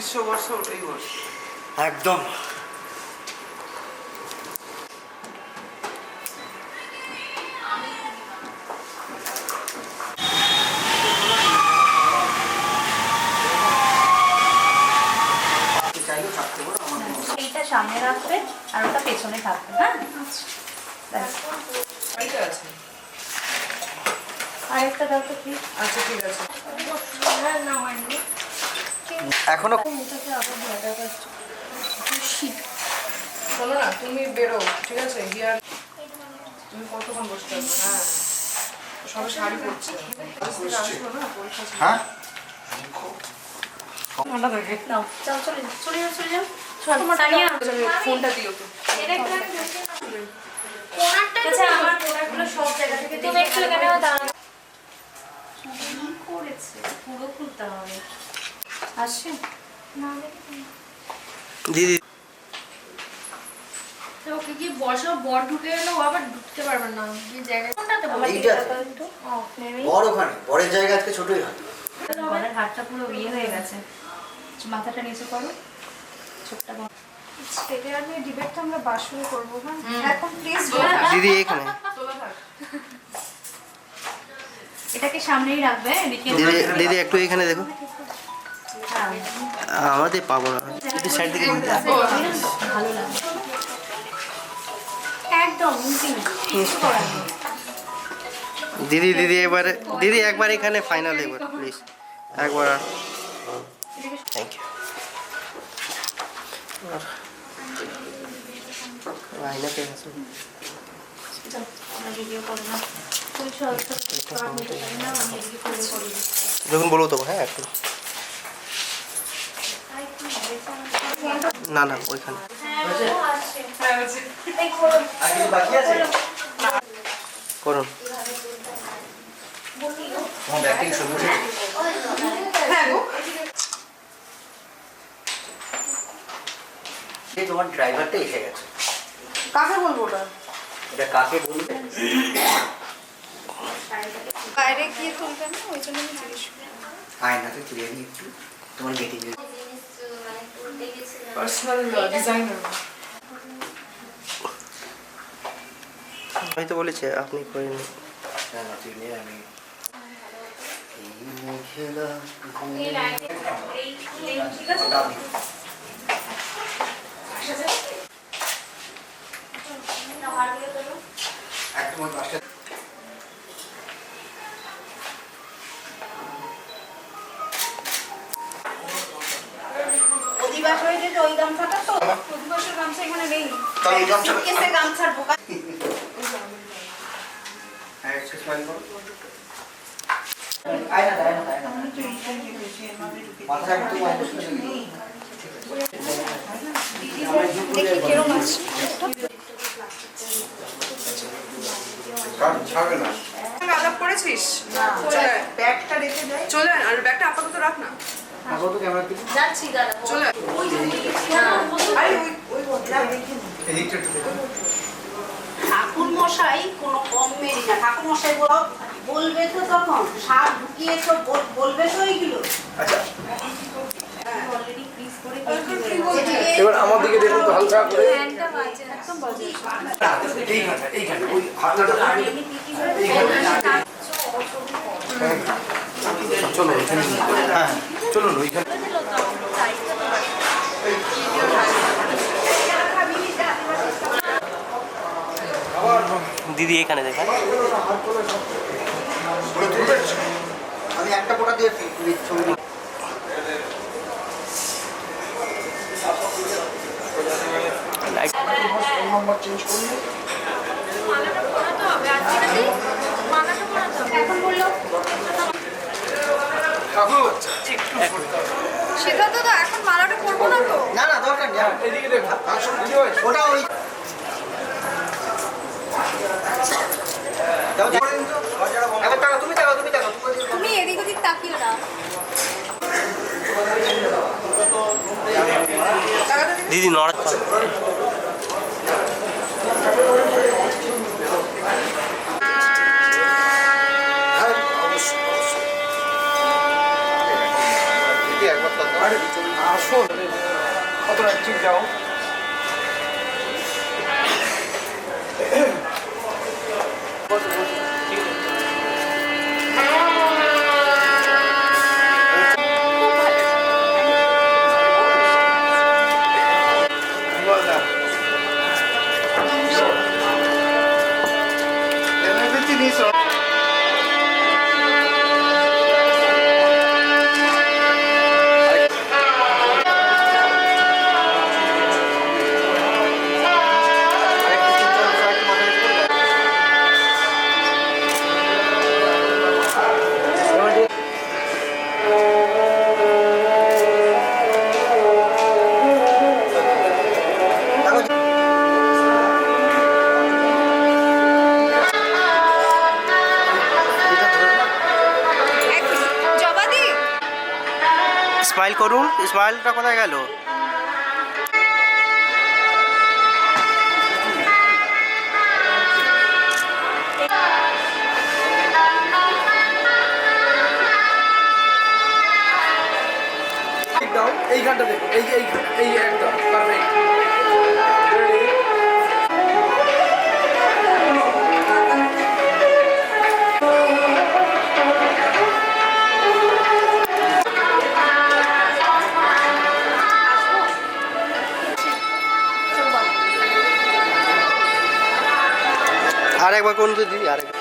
গ্রীষ্মবর্ষ ওটাই বর্ষ। একদম। এইটা সামনে রাখবে আর ওটা পেছনে থাকবে, হ্যাঁ? ব্যাস। এইটা আছে। আরেকটা দাও তো প্লিজ। আচ্ছা ঠিক আছে। এখনো শোনো না, তুমি বেরো, ঠিক আছে? হিয়ার তুমি কতক্ষণ বসতে পারবে? হ্যাঁ, সবাই শাড়ি পরছে। আসলো না, পরীক্ষা ছিল। হ্যাঁ ঠান্ডা থাকে। নাও, যাও চলে যাও, চলে যাও, চলে যাও। সানিয়া, ফোনটা দিও তো। আচ্ছা আমার প্রোডাক্টগুলো সব জায়গা থেকে তুমি একটু এখানে দাঁড়াও। কি করেছে? পুরো খুলতে হবে। আসছে? না দিদি তো ওকে কি বসো, বর ঢুকে এলো, ও আবার ঢুকতে পারবে না। কি জায়গায় কোনটাতে বলো? এইটাতে। একটু বড় ওখানে, বড়ের জায়গা আজকে ছোটই হয়। গলার হাতটা পুরো ইয়ে হয়ে গেছে। মাথাটা নিচে করো, চোখটা বন্ধ। ছেলে আর মেয়ে ডিবেটটা আমরা বাসরে করবো, হ্যাঁ? এখন প্লিজ দিদি এখানে এটাকে সামনেই রাখবে, এদিকে দিদি দিদি একটু এখানে দেখো, আমাদের পাবো না, একটু সাইড দিকে নিতে হবে। ভালো লাগে একদম ইজি। দিদি দিদি এবারে দিদি একবার এখানে ফাইনাল একবার প্লিজ একবার। Thank you. আয়নাতে আছে ভিডিও করো না, তুই সব কাজ নিতে পারি না, আমি এদিকে করে করি। যখন বলবো তখন, হ্যাঁ একটু না না ওইখানে বাকি আছে করুন। তোমার ব্যাগ থেকে ছবি উঠেছে? হ্যাঁ গো। এই তোমার ড্রাইভারটা এসে গেছে। কাকে বলবো ওটা? এটা কাকে বলবে? বাইরে গিয়ে তুলবে না, ওই জন্য আমি জিজ্ঞেস করি। আয়নাতে তুলে নিয়ে একটু তোমার গেটে গিয়ে পার্সোনাল ডিজাইনার। হয়তো বলেছে আপনি করে নিন। না তুলে আমি এই খেলা ঠিক আছে একদম পাঁচটা অধিবাস হয়ে যেত ওই গামছাটা, তো অধিবাসের গামছা এখানে নেই। তাহলে এই গামছা কেসে গামছার বোকা। হ্যাঁ একটু স্মাইল করো। আয়না আয়না আয়না মাথা একটু আয়না শুনে দেখি কিরম আছে। ছাড়বে না। আলাপ করেছিস? ব্যাগটা রেখে দেয়। চলে আয়, আর ব্যাগটা আপাতত রাখ না। আগো তো ক্যামেরা দিকে যাচ্ছি দাদা। চলে আয়। আরে ওই এদিকটা একটু দেখুন। ঠাকুর মশাই কোনো কম মেরি না। ঠাকুর মশাই বলবে তো, তখন সাপ ঢুকিয়ে তো বলবে তো এইগুলো। আচ্ছা অলরেডি ফ্রিজ করে এবার আমার দিকে দেখুন তো হালকা করে। ফ্যানটা বাজে, একদম বাজে। এইখানে ওই হাতটা চলো এখানে। হ্যাঁ চলুন ওইখানে। দিদি এখানে দেখা আমি একটা ফটো দিয়ে ছবি দিই। লাইট নাম্বার চেঞ্জ করুন। এখন বললো সেটা তো এখন মালাটা পরবো না তো। না না দরকার নেই। এদিকে দেখো আসলে কি হয় ওটা ওই তুমি দেখো তুমি দেখো তুমি এদিক ওদিক তাকিও না। দিদি নড়াতে পারবে। একবার আসুন কতটা ঠিক যাও জবাদি স্মাইল করুন, স্মাইলটা কোথায় গেল? দাও এইখানটা দেখো এই একদম পারফেক্ট আর একবার কোন তো দিদি, আরেকবার।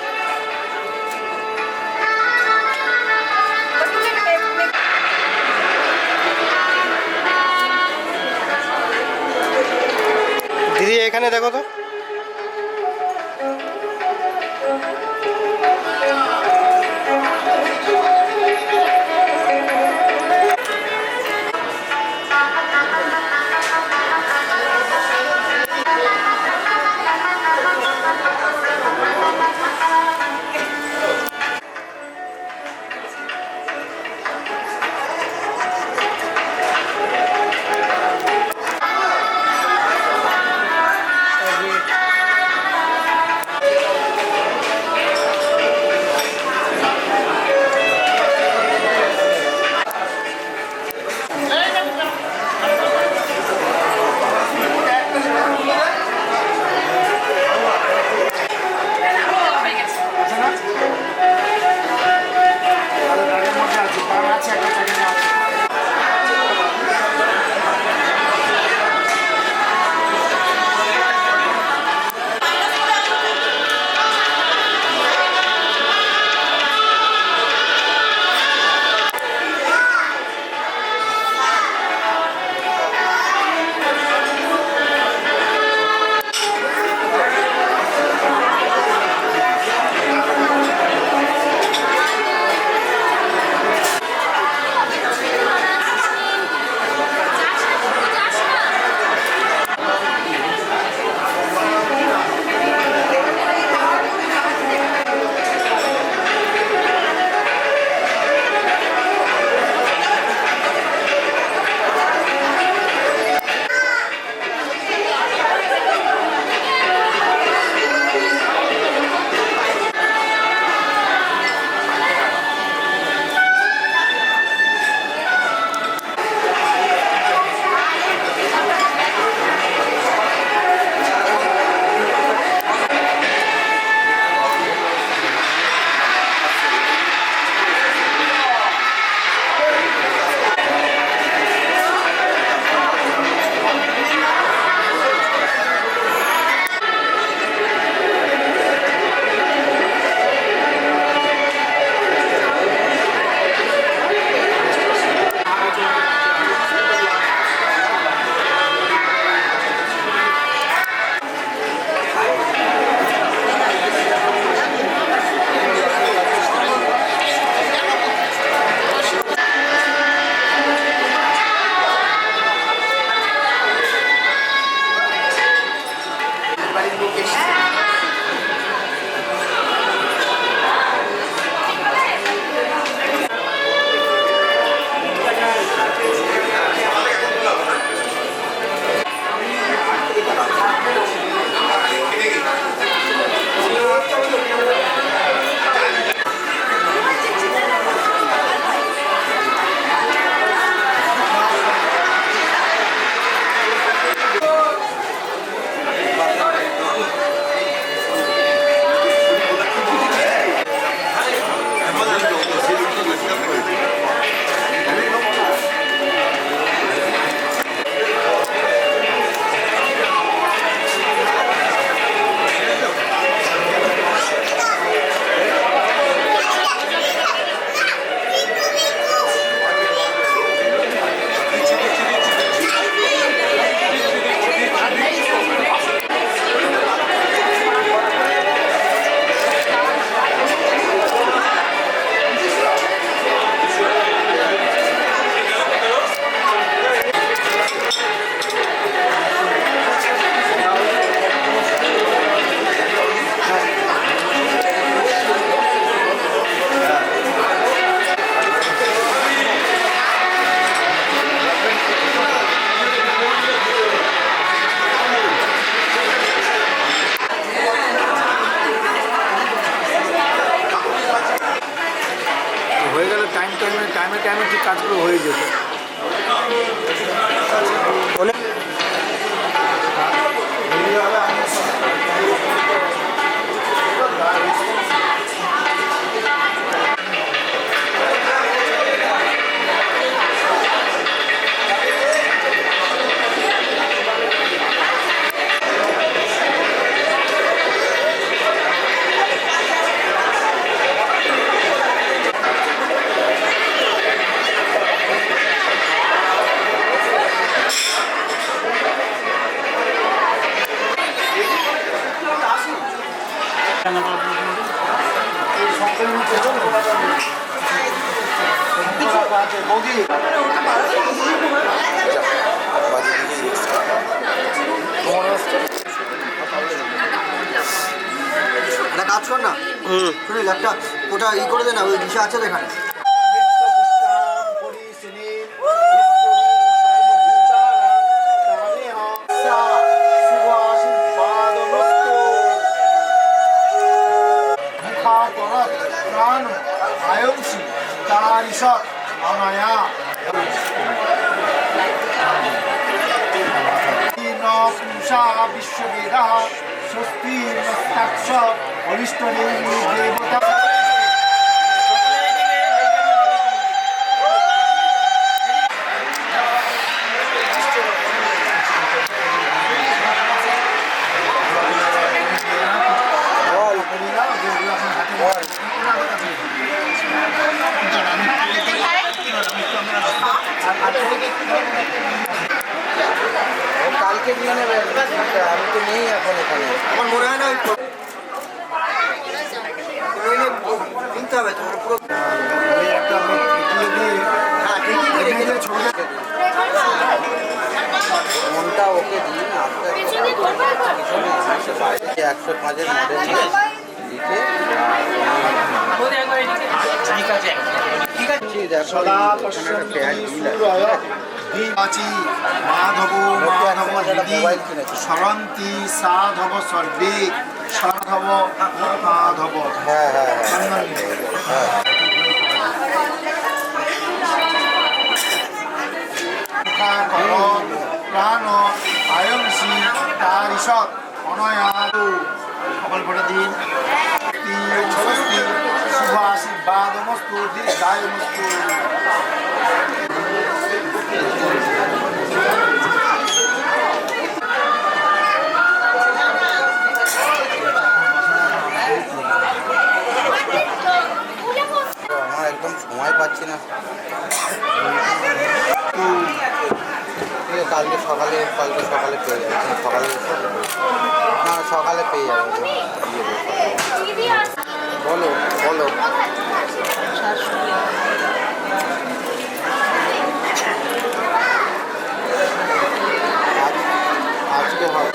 দিদি এখানে দেখো তো। বৌদি একটা কাজ কর না, শুনিস একটা ওটা ই করে দে না, ওই দিশা আছে তো এখানে। বিশ্ববেদা স্বস্তি নস্তাক্ষ অরিষ্ট দেবতা কালকে নিয়ে নেবে, আমি তো নেই এখন এখানে। আমার মনে হয় না কিনতে হবে তোমার পুরো। একটা হ্যাঁ ঠিকই রেখে দেবে, ছবি মনটা ওকে দিন, আস্তে আস্তে বাইরে 105-এর মডেল লিখে ঠিক আছে, ঠিক আছে। সদা পশ্যন্তি সূর্যয় দীপাচি মাধব মাধব হৃদি সরন্তি সাধব সর্বে সাধব মাধব। হ্যাঁ হ্যাঁ হ্যাঁ প্রাণ আয়ংসি তারিষৎ অনয়াদু সকল ভোটা দিন স্বস্তি শুভ আশীর্বাদমস্তু দীর্ঘায়ুমস্তু। আমার একদম সময় পাচ্ছি না। কালকে সকালে পেয়ে যাবে, সকালে না সকালে পেয়ে যাবে। বলো বলো আজকে হবে।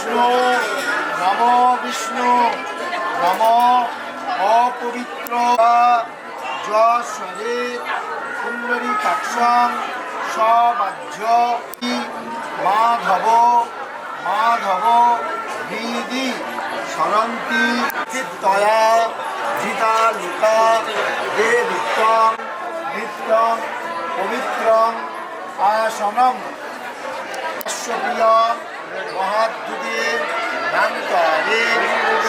বিষ্ণু নম বিষ্ণু নম অপবিত্র যশরে কুণ্ডলী কাক্ষং সবাহ্য মাধব মাধব বিধি সরন্তি চিত্তয়া জিতা লুকা দেবিত্বং নিত্যং পবিত্রং আসনম অশ্বপ্রিয় মহাদ্যুতির নান্তরে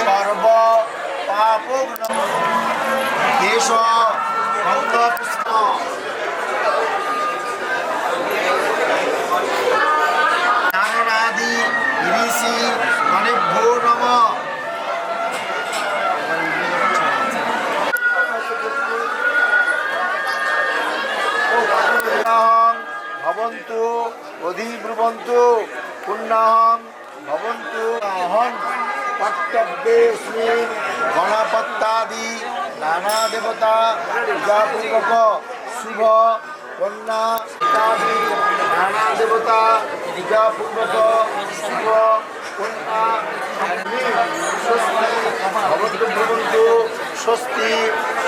সর্ব পাপগ্ন দেশ ভঙ্গপুষ্প নারনাদি ঋষি গণেভ্যো নমঃ। ভবন্তু অধিব্রুবন্তু পুণ্যাহং ভবন্তু অহং কর্তব্যেস্মিন গণপত্যাদি নানা দেবতা পূজাপূর্বক শুভ কন্যা ইত্যাদি নানা দেবতা পূজাপূর্বক শুভ কন্যা ভবন্তু ব্রুবন্তু স্বস্তি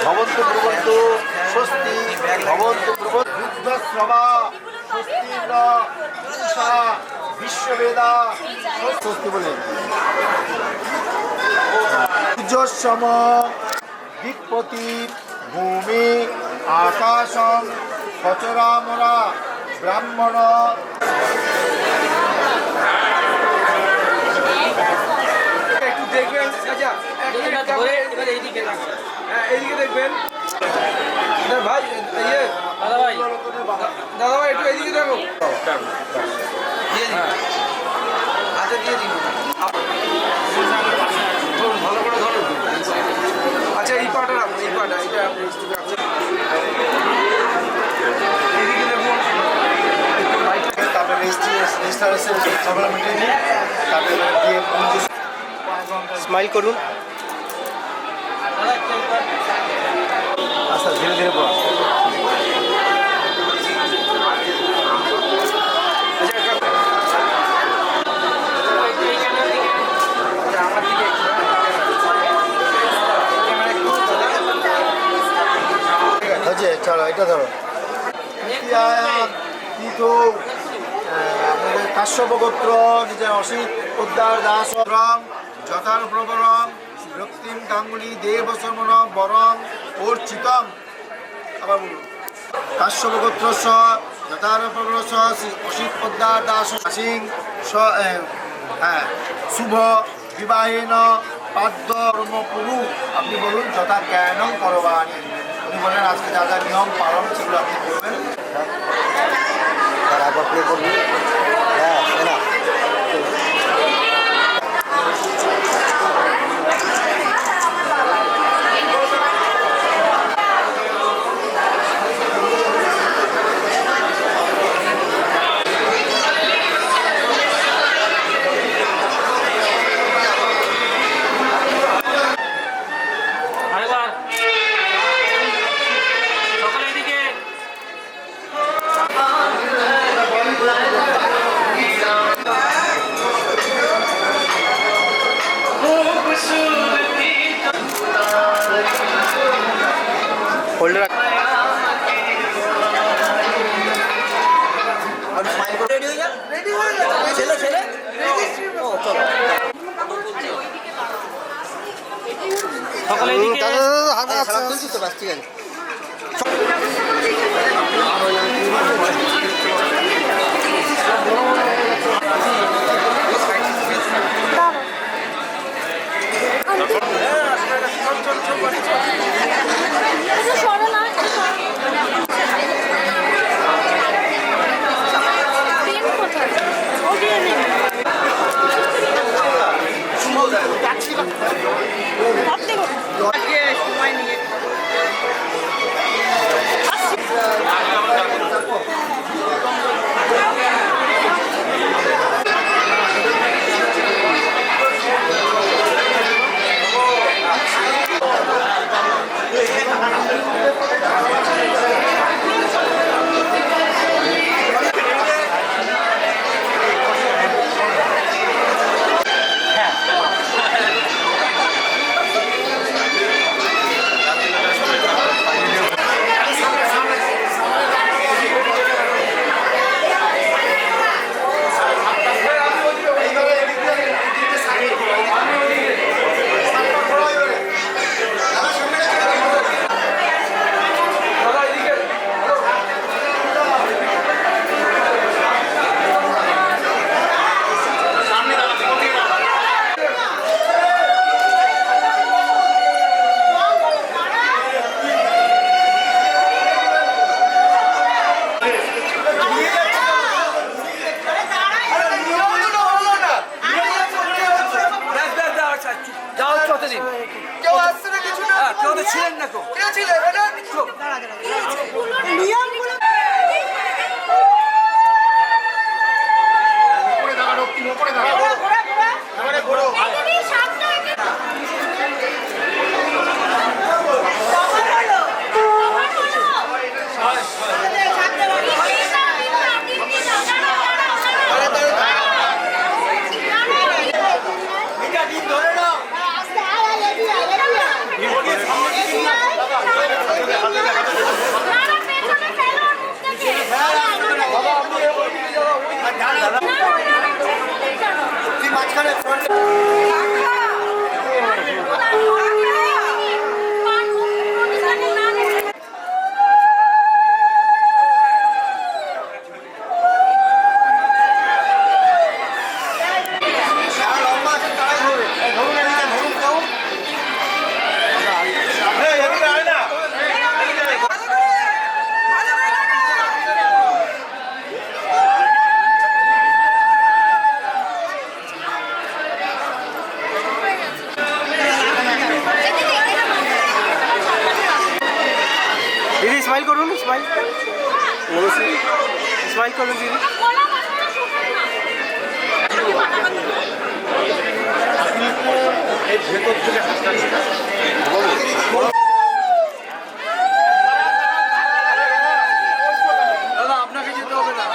ভবন্তু ব্রুবন্তু স্বস্তি ভবন্তু ব্রুবন্তু বুদ্ধশ্রবা স্বস্তি উষা বিশ্ববেদা স্বস্তি বলে সূর্যসম দিকপতি ভূমি আকাশং সচরামরা ব্রাহ্মণ একটু দেখবেন আচ্ছা এইদিকে দেখবেন ভাই ইয়ে দাদা ভাই একটু এইদিকে দেখো আচ্ছা দিয়ে দিন ধরুন ভালো করে ধরুন। আচ্ছা এই পাটা রাখুন এই পাটা এটা আপনি এইদিকে দেখুন তারপরে রেজিস্ট্রেশন সবগুলো মিটিয়ে নিই তারপরে দিয়ে পুজো স্মাইল করুন। আচ্ছা ধীরে ধীরে পড়া হচ্ছে চলো এটা ধরো তীর্থ আপনাদের কাশ্যপ গোত্র নিজের অসিত উদ্ধার দাস রং যথার প্রবরং রক্তিম গাঙ্গুলি দেব শর্মণ বরং অর্চিতম। আবার বলুন কাশ্যপ গোত্র স যথার প্রবর স অসিত উদ্ধার দাস সিং হ্যাঁ শুভ বিবাহেন পাদ্য কর্মপুরু আপনি বলুন যথা জ্ঞানং করবাণী। উনি বলেন আজকে যা যা নিয়ম পালন সেগুলো আপনি করবেন। তারপর প্লে করবি হ্যাঁ না হোল্ডার রেডি হয়ে যা ছেলে ছেলে ও চলো সকলে এদিকে সালাম তুলছি তো বাস ঠিক আছে সময় নিয়ে दीदी स्माइल करूँ स्माइल स्माइल करूँ दीदी দাদা আপনাকে যেতে হবে না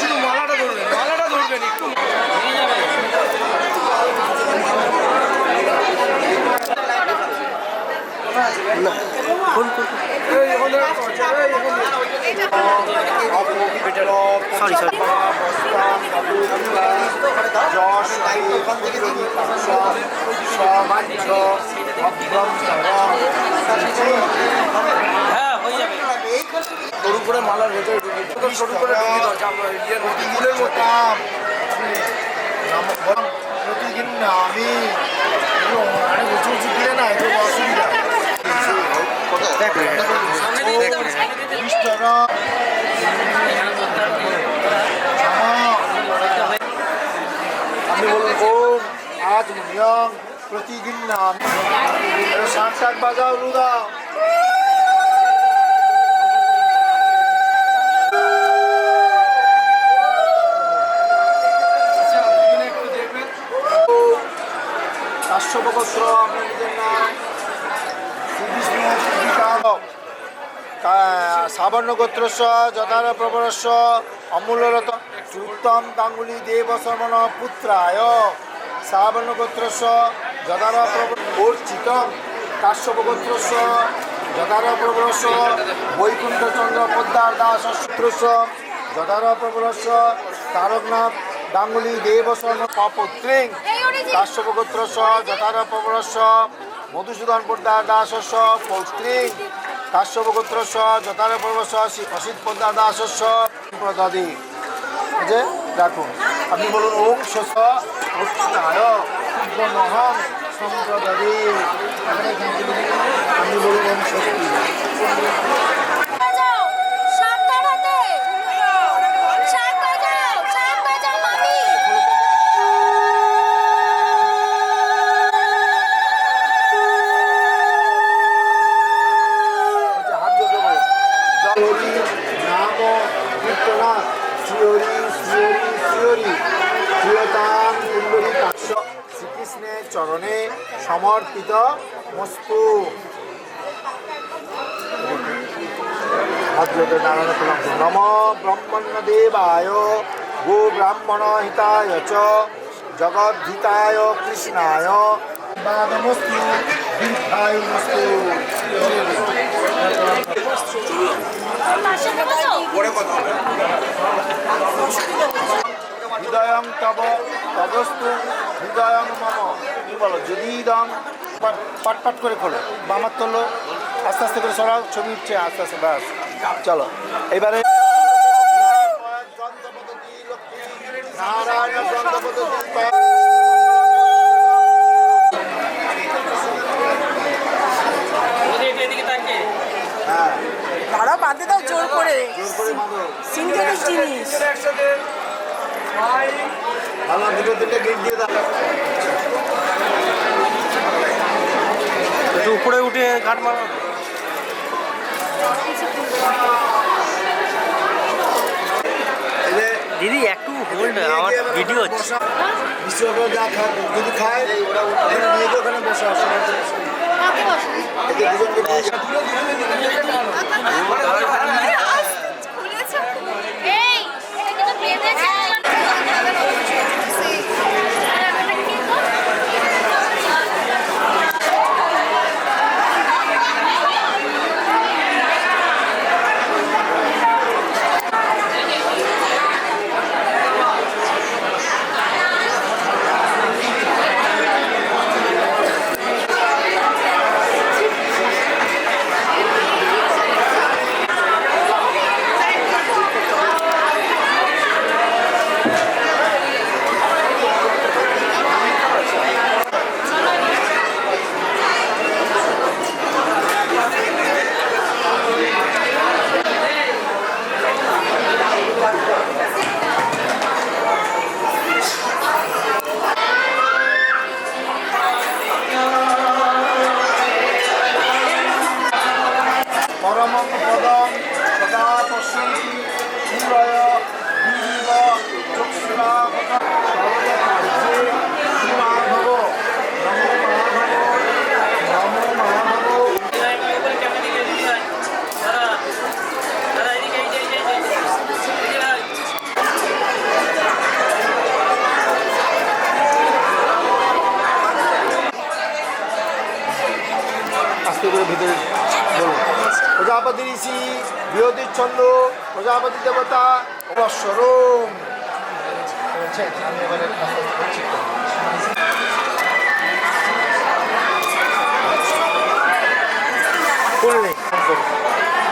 শুধু মালাটা ধরবেন একটু সরি সরি হ্যাঁ হয়ে যাবে সরু করে মালার ভেতরে ঢুকিয়ে সরু করে ঢুকিয়ে দাও ফুলের মতো প্রতিদিন আমি অনেক উঁচু উঁচু দিয়ে না একটু অসুবিধা আপনি বলুন ওম আজ নিয়ম প্রতিদিন নাম শাক শাক বাজাও রুদাও কাশ্যপগোত্র আপনার নিজের নাম সাবর্ণ গোত্রস্য যথার প্রবরস্য অমূল্যরত উত্তম গাঙ্গুলি দেব সমন পুত্রায় সাবর্ণ গোত্রস্য যথার প্রবর্চিতম কাশ্যপ গোত্রস্য যথার প্রবরস্য বৈকুণ্ঠচন্দ্র পোদ্দার দাস সূত্রস্য যথার প্রবরস্য তারকনাথ গাঙ্গুলি দেব সমন কপুত্রিং কাশ্যপ গোত্রস্য যথার প্রবরস্য মধুসূদন পোদ্দার দাসস্য পৌত্রিং কাশ্যপ গোত্রস্য যথার প্রবরস্য অসিত পোদ্দার দাসস্য প্রদাদি যে দেখুন আপনি বলুন ওম শস্য উত্থায় উদ্যমহং সম্প্রদাদি আপনি বলুন ওম শক্তি শ্রীকৃষ্ণের চরণে সমর্পিত মস্তু নম ব্রহ্মণ্য দেবায় গো ব্রাহ্মণ হিতায় চ জগদ্ধিতায় কৃষ্ণায় বাদমস্তু দীর্ঘায় মস্তু হৃদয়ং তব তদস্তু হৃদয়ং মম। কি বলো? যদি দম পাট পাট করে খোলো, বামার তোলো, আস্তে আস্তে করে সরাও, ছবি উঠছে আস্তে আস্তে, ব্যাস চলো। এবারে নারায়ণ তারা বাঁধে দাও জোর করে, সিঙ্গেলের জিনিস। ভালো, দুটো দুটো গেট দিয়ে দাও। একটু উপরে উঠে ঘাট মারো। দিদি একটু হোল্ড, আমার ভিডিও হচ্ছে। বিশ্বকাপ যা খায়, যদি খায় ওখানে নিয়ে গিয়ে ওখানে বসে আসো। এই এটা কিন্তু বেঁধেছে। পরমং পদম সদা পশ্যন্তি সূরয় বিবিব চক্ষুরা সর্বকার্যে মহাভব। নমো মহাভব, নমো মহাভব। আস্তে করে ভিতরে বলুন। প্রজাপতি ঋষি বৃহতির ছন্দ, প্রজাপতি দেবতা অবসরম। আমি এবারে আস্তে আস্তে করছি।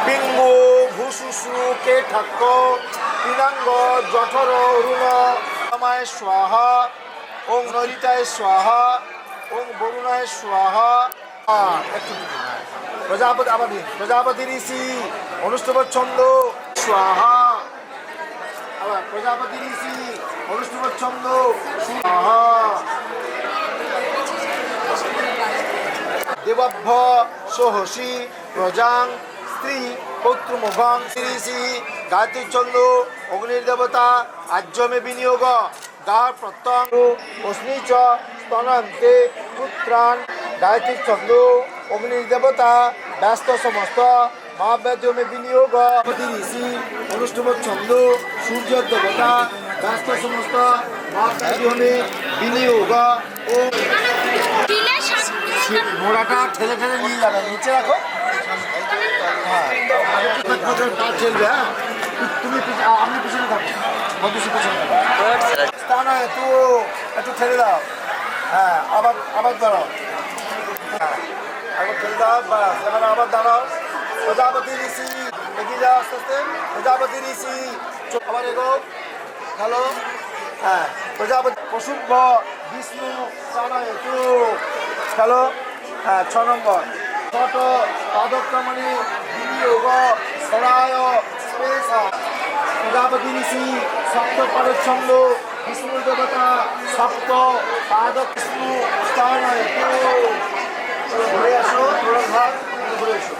পিঙ্গু ভূষুষু কে ঠাক্ক পিনাঙ্গ জঠর অরুণ মায় স্বাহা, ওং নরিতায় স্বাহা, ওং বরুণায় স্বাহা। একটু প্রজাপতি, আবার প্রজাপতি ঋষি অনুষ্ঠব ছন্দ স্বাহা। আবার প্রজাপতি ঋষি অনুষ্ঠব ছন্দ স্বাহা। দেবভ্য সোহসি প্রজাং স্ত্রী পৌত্রমুখং ঋষি গায়ত্রী ছন্দ অগ্নির দেবতা আজ্যমে বিনিয়োগ গা প্রত্যং অস্মি চ স্তনন্তে পুত্রান। গায়ত্রী ছন্দ অগ্নির দেবতা ব্যস্ত সমস্ত মহাব্যাধমে বিনিয়োগ ঋষি অনুষ্ঠব ছন্দ সূর্যের দেবতা ব্যস্ত সমস্ত মহাব্যাধমে বিনিয়োগ। ও ঘোড়াটা ঠেলে ঠেলে নিয়ে যাবে, নিচে রাখো। হ্যাঁ পা ঠেলবে। হ্যাঁ তুমি আপনি পিছনে থাকো, মধ্যে পিছনে থাকো। তা নয়, একটু ঠেলে দাও। হ্যাঁ আবার আবার দাঁড়াও। হ্যাঁ আবার ঠেলে দাও, বাস। এবার আবার দাঁড়াও। প্রজাপতি ঋষি এগিয়ে যাও আস্তে আস্তে। প্রজাপতি ঋষি আবার এগো, হ্যালো। হ্যাঁ প্রজাপতি পশুভ বিষ্ণু চানায়তু, হ্যালো। হ্যাঁ 6 নম্বর ছোট পাদক্রমণে বিনিয়োগ সরায় স্পেশা। প্রজাপতি ঋষি সপ্ত পাদচ্ছন্দ বিষ্ণুর দেবতা সপ্ত পাদ বিষ্ণু স্থানায়তু। ঘুরে আসো, ঘোড়ার ঘাট ঘুরে এসো।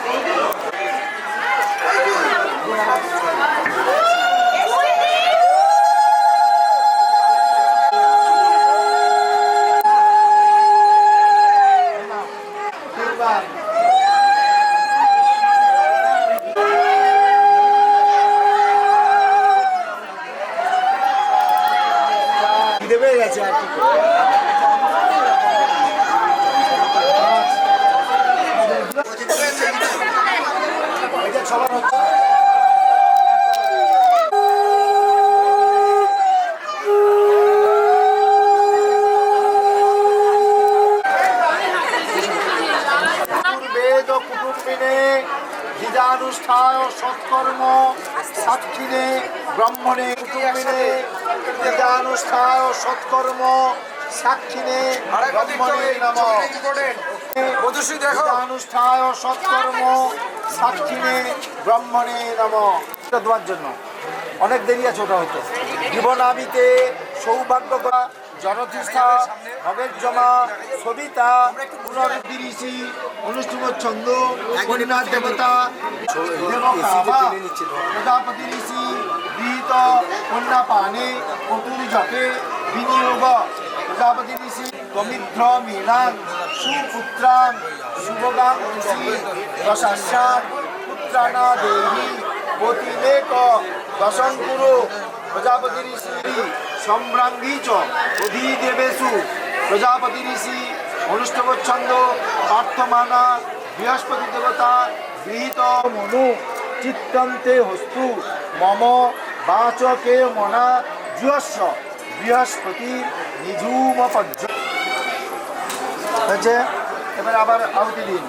দেবে গেছে আর কি এটা সবার হচ্ছে। বিদ্যানুষ্ঠায় সৎকর্ম সাক্ষিণে ব্রহ্মণে কুটুম্বিনে বিদ্যানুষ্ঠায় সৎকর্ম সাক্ষিণে ব্রহ্মণে নমঃ বিদ্যানুষ্ঠায় সৎকর্ম সাক্ষিণে ব্রহ্মণে নমঃ। এটা দেওয়ার জন্য অনেক দেরি আছে, ওটা হয়তো জীবনামিতে সৌভাগ্য করা জনতিষ্ঠা ভবের জমা সবিতা পুনরুদ্ধি ঋষি অনুষ্ঠুম ছন্দ কন্যা দেবতা প্রজাপতি ঋষি গৃহীত কন্যা পানে কতুরি জপে বিনিয়োগ প্রজাপতি ঋষি গমিত্র মীনান সুপুত্রান শুভগাং ঋষি দশাশ্যান পুত্রানা দেহি পতিলেক দশঙ্কুরু প্রজাপতি ঋষি সম্ভ্রাঙ্গী চ অধিদেবেষু প্রজাপতি ঋষি অনুষ্ঠবচ্ছন্দ পার্থমানা বৃহস্পতি দেবতা গৃহীত মনু চিত্তন্তে হস্তু মম বাচকে মনা জুয়স্ব বৃহস্পতি নিঝুম পজ্জ হয়েছে। এবার আবার আহুতি দিন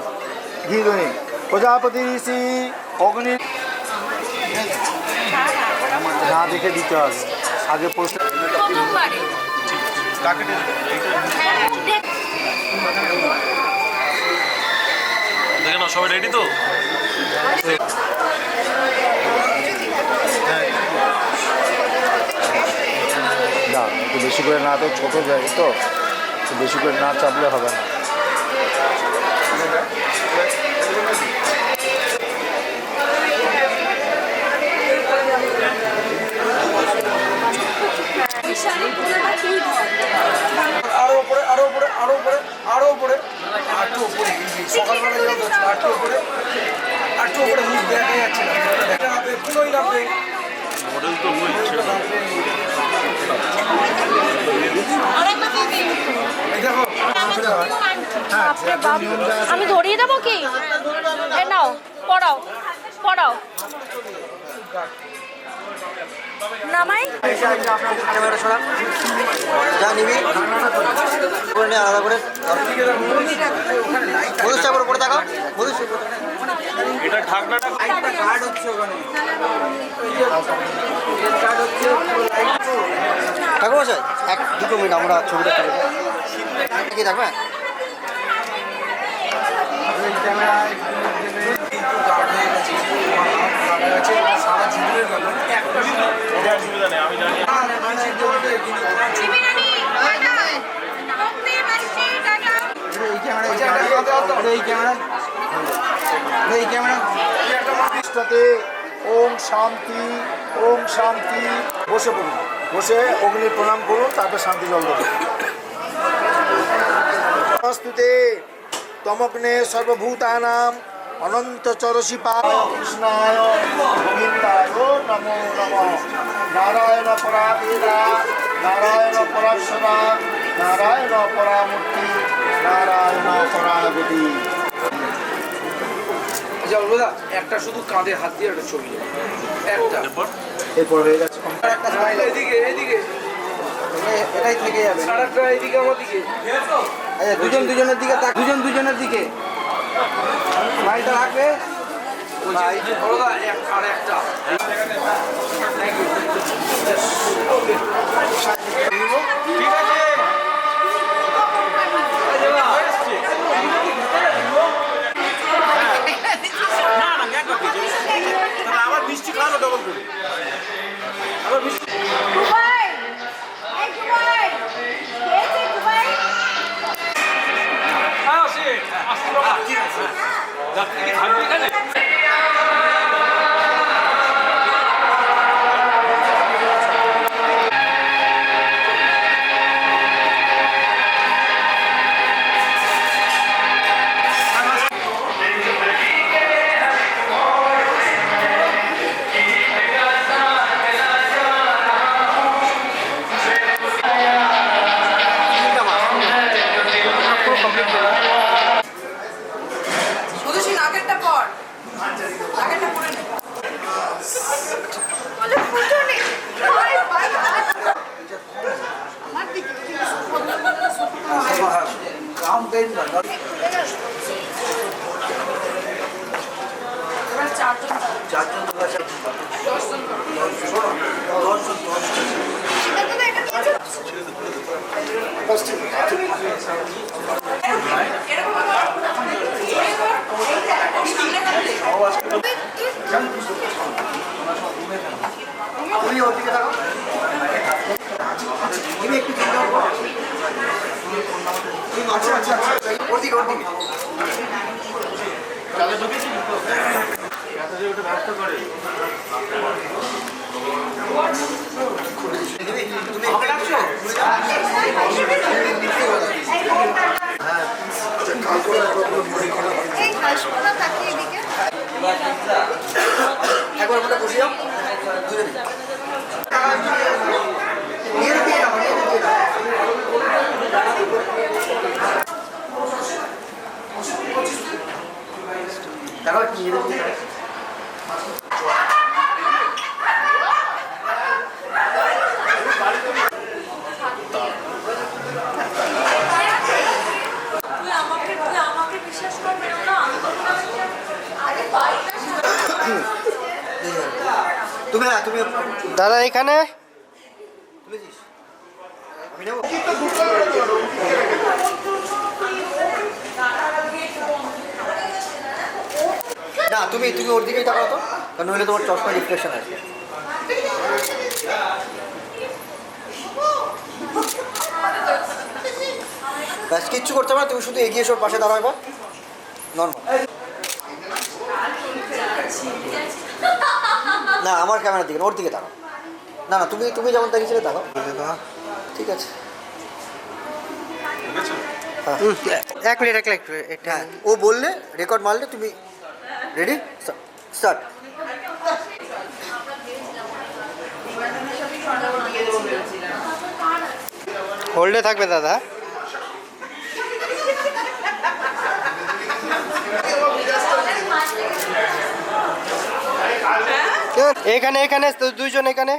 ঘি দই প্রজাপতি ঋষি অগ্নি না দেখে দিতে হবে আগে প্রশ্ন দেখে নাও সবাই রেডি তো? না একটু বেশি করে না, তো ছোটো জায়গা তো একটু বেশি করে না চাপলে হবে না। আরো উপরে আরো উপরে আরো উপরে আরো উপরে আরো উপরে সকালবেলা যেটা হচ্ছে আরো উপরে মুখ দেখা যাচ্ছে না, দেখা হবে পুরোই লাগবে মডেল তো হয়েছে। দেখো আমি ধরিয়ে দেবো কি? এ নাও পড়াও পড়াও নামাই যা নিবি করে নে আলাদা করে মধুর চাপড় পড়ে থাকো মধুর এটা ঢাকনাটা ঠাকুর মশাই 1-2 মিনিট আমরা ছবিটা তুলে কি থাকবে সারা জীবনের গেল অসুবিধা নেই, আমি জানি। ওম শান্তি ওম শান্তি। বসে পড়ুন, বসে অগ্নি প্রণাম করুন, তারপর শান্তি জল দেবেন। নমস্তুতে তমগ্নে সর্বভূতানাম অনন্ত চরসি কৃষ্ণায় গোবিন্দায় নমো নমঃ। নারায়ণ পরাবেদা নারায়ণ পরাশরা নারায়ণ পরামূর্তি নারায়ণ পরাগতি। দাদা একটা শুধু কাঁধে হাত দিয়ে একটা ছবি একটা এরপর হয়ে গেছে এদিকে এদিকে এটাই থেকে যাবে সারাটা এদিকে আমার দিকে দুজনের দিকে দুজনের দিকে লাইটটা রাখবে আর একটা ঠিক আছে। আবার মিষ্টি খাওয়ানো ডবল করে আবার মিষ্টি দুবাই এই দুবাই খেয়েছে দুবাই সে আসলে যাত্রী থাকবে এখানে। শুধু সেই নাকেরটা পর নাকেরটা পরে নে বলে ফুটুনি ভাই ভাই এবার চা চারজন তো আছে। 10 জন করো। 10 জন। সেটা তো এটা তুমি ওদিকে থাকো তুমি একটু চিন্তা করো আচ্ছা আচ্ছা আচ্ছা ওদিকে ওদিকে তুমি আমাকে ডাকছো এই হাসপাতাল থাকে এদিকে একবার মনে বসে যাও দূরে নিয়ে দিয়ে যাও দেখো কি তুমি হ্যাঁ তুমি দাদা এখানে তুলেছিস আমি নেবো না তুমি তুমি ওর দিকেই তাকাও তো কারণ নইলে তোমার চশমা রিফ্লেকশন আসবে ব্যাস কিচ্ছু করতে হবে না তুমি শুধু এগিয়ে এসে ওর পাশে দাঁড়াও এবার নর্মাল না আমার ক্যামেরার দিকে না, ওর দিকে তাকাও না না তুমি তুমি যেমন দাঁড়িয়েছিলে তাকাও ঠিক আছে হ্যাঁ এক মিনিট হ্যাঁ ও বললে রেকর্ড মারলে তুমি রেডি স্টার্ট হোল্ডে থাকবে দাদা। এখানে এখানে দুইজন এখানে